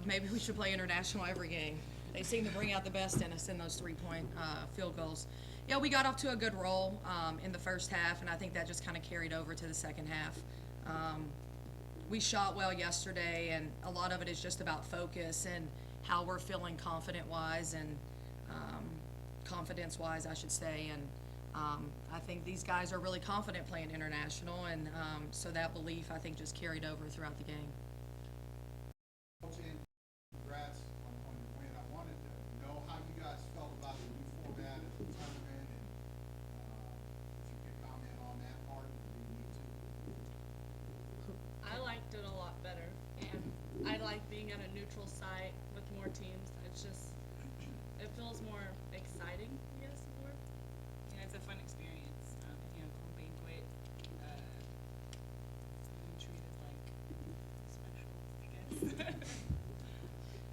Maybe we should play international every game. They seem to bring out the best in us in those three-point field goals. Yeah, we got off to a good roll in the first half, and I think that just kind of carried over to the second half. We shot well yesterday, and a lot of it is just about focus and how we're feeling confidence-wise, I should say. And I think these guys are really confident playing international, and so that belief, I think, just carried over throughout the game. Congrats on your win. I wanted to know how you guys felt about the new format of the tournament, and if you could comment on that part of the league too. I liked it a lot better, and I like being at a neutral site with more teams. It feels more exciting, I guess, the word. Yeah, it's a fun experience. Home banquet, being treated like special, I guess.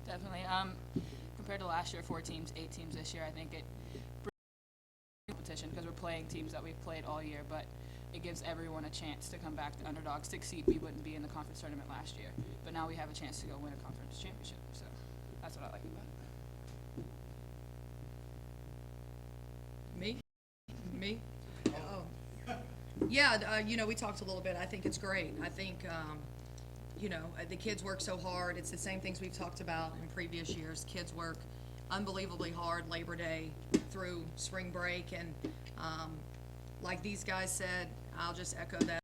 Definitely. Compared to last year, 4 teams, 8 teams this year, I think it brings competition because we're playing teams that we've played all year, but it gives everyone a chance to come back to underdogs. 6 seed, we wouldn't be in the conference tournament last year, but now we have a chance to go win a conference championship. So that's what I like about it. Me? Oh. Yeah, we talked a little bit. I think it's great. I think, the kids work so hard. It's the same things we've talked about in previous years. Kids work unbelievably hard Labor Day through spring break. And like these guys said, I'll just echo that.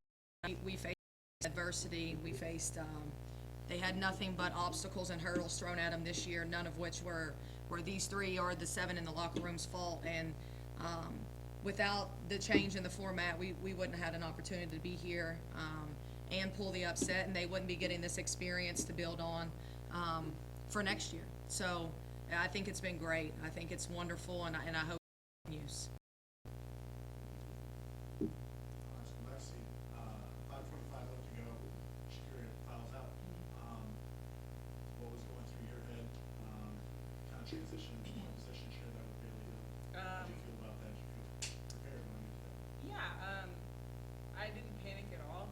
We faced adversity. We faced, they had nothing but obstacles and hurdles thrown at them this year, none of which were these 3 or the 7 in the locker room's fault. And without the change in the format, we wouldn't have had an opportunity to be here and pull the upset, and they wouldn't be getting this experience to build on for next year. So I think it's been great. I think it's wonderful, and I hope it continues. Lexi, 525 transition session shared that with Bailey? How do you feel about that? Do you feel prepared going into that? Yeah, I didn't panic at all.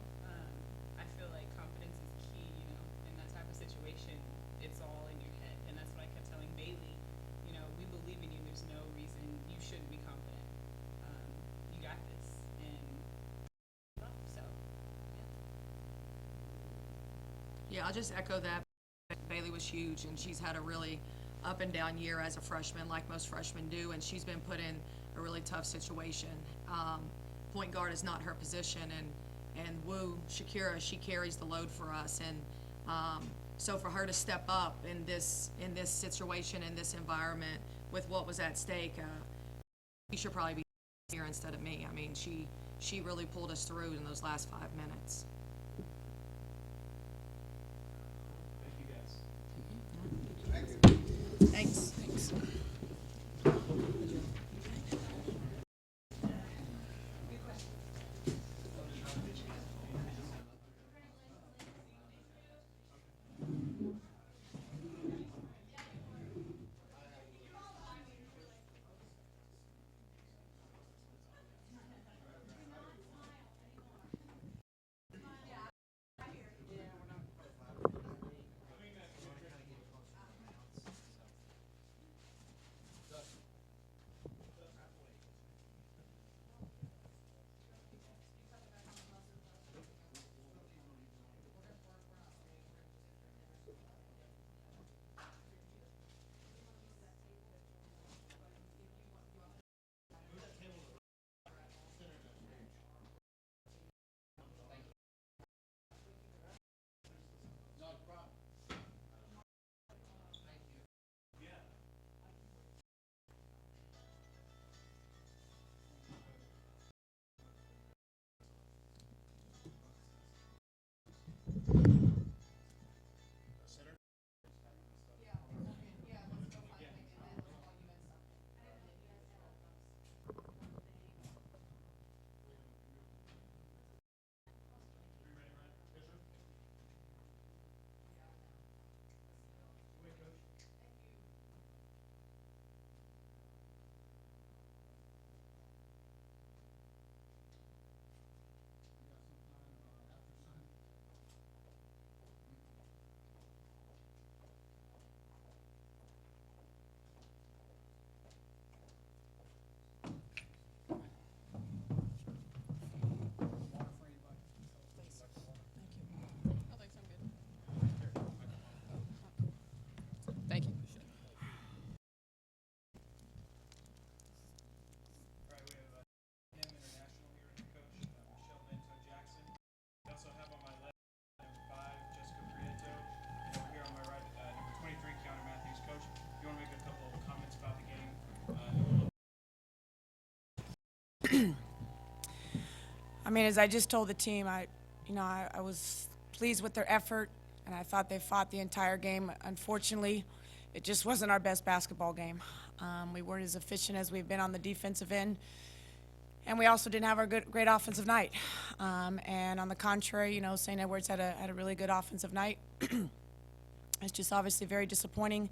I feel like confidence is key, you know, in that type of situation. It's all in your head, and that's what I kept telling Bailey. You know, we believe in you. There's no reason you shouldn't be confident. You got this, and so Yeah, I'll just echo that. Bailey was huge, and she's had a really up and down year as a freshman, like most freshmen do, and she's been put in a really tough situation. Point guard is not her position, and Shakira, she carries the load for us, and so for her to step up in this situation, in this environment, with what was at stake, she should probably be here instead of me. I mean, she really pulled us through in those last 5 minutes. Thank you, guys. Thanks. thank you. I mean, as I just told the team, I was pleased with their effort, and I thought they fought the entire game. Unfortunately, it just wasn't our best basketball game. We weren't as efficient as we've been on the defensive end, and we also didn't have our great offensive night. And on the contrary, you know, St. Edwards had a really good offensive night. It's just obviously very disappointing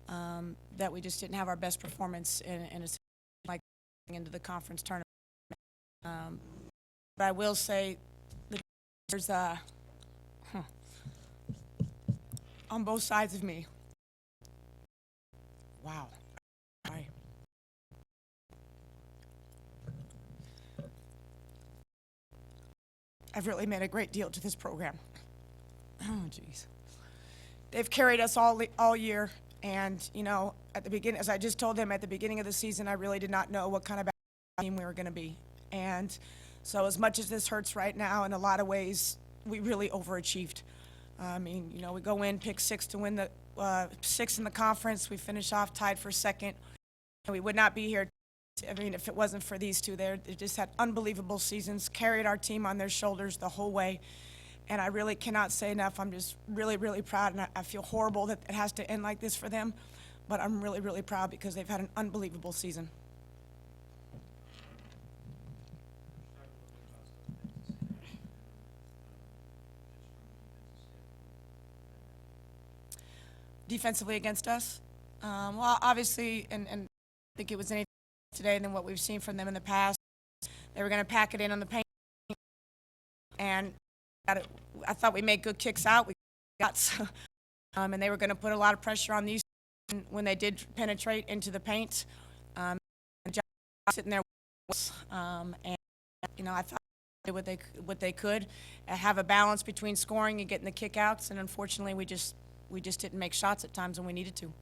that we just didn't have our best performance in a situation like into the conference tournament. But I will say there's on both sides of me. Wow. I've really made a great deal to this program. Oh, geez. They've carried us all year, and you know, at the beginning, as I just told them at the beginning of the season, I really did not know what kind of team we were going to be. And so as much as this hurts right now, in a lot of ways, we really overachieved. I mean, you know, we go in, pick 6 to win the 6 in the conference. We finish off tied for second. And we would not be here, I mean, if it wasn't for these two there. They just had unbelievable seasons, carried our team on their shoulders the whole way. And I really cannot say enough. I'm just really, really proud, and I feel horrible that it has to end like this for them. But I'm really, really proud because they've had an unbelievable season. Defensively against us, Well, obviously, and I think it was anything today than what we've seen from them in the past. They were going to pack it in on the paint, and I thought we made good kicks out. We got, and they were going to put a lot of pressure on these when they did penetrate into the paint. And John sitting there, and I thought they did what they could, have a balance between scoring and getting the kickouts. And unfortunately, we just didn't make shots at times when we needed to.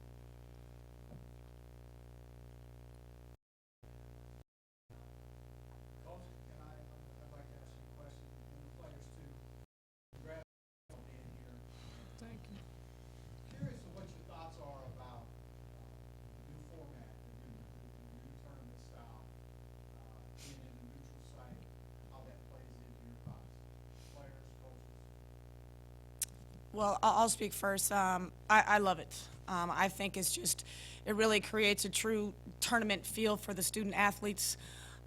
Thank you. Curious of what your thoughts are about the new format, the new tournament style, being in a neutral site, how that plays into your thoughts, players, coaches. Well, I'll speak first. I love it. I think it really creates a true tournament feel for the student athletes.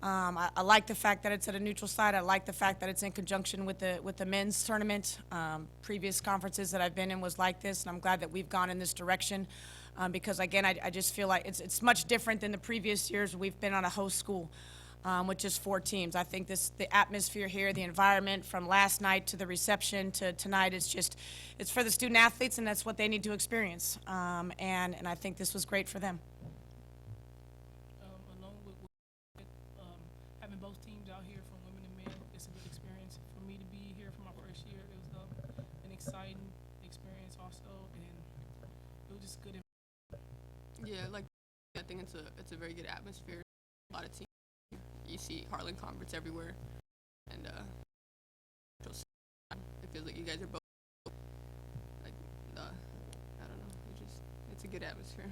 I like the fact that it's at a neutral site. I like the fact that it's in conjunction with the men's tournament. Previous conferences that I've been in was like this, and I'm glad that we've gone in this direction because, again, I just feel like it's much different than the previous years we've been on a host school with just 4 teams. I think the atmosphere here, the environment from last night to the reception to tonight is it's for the student athletes, and that's what they need to experience. And I think this was great for them. Along with having both teams out here from women and men, it's a good experience. For me to be here for my first year, it was an exciting experience also, and it was just good. Yeah, I think it's a very good atmosphere. A lot of teams. You see Heartland Conference everywhere, and it feels like you guys are both I don't know. It's a good atmosphere.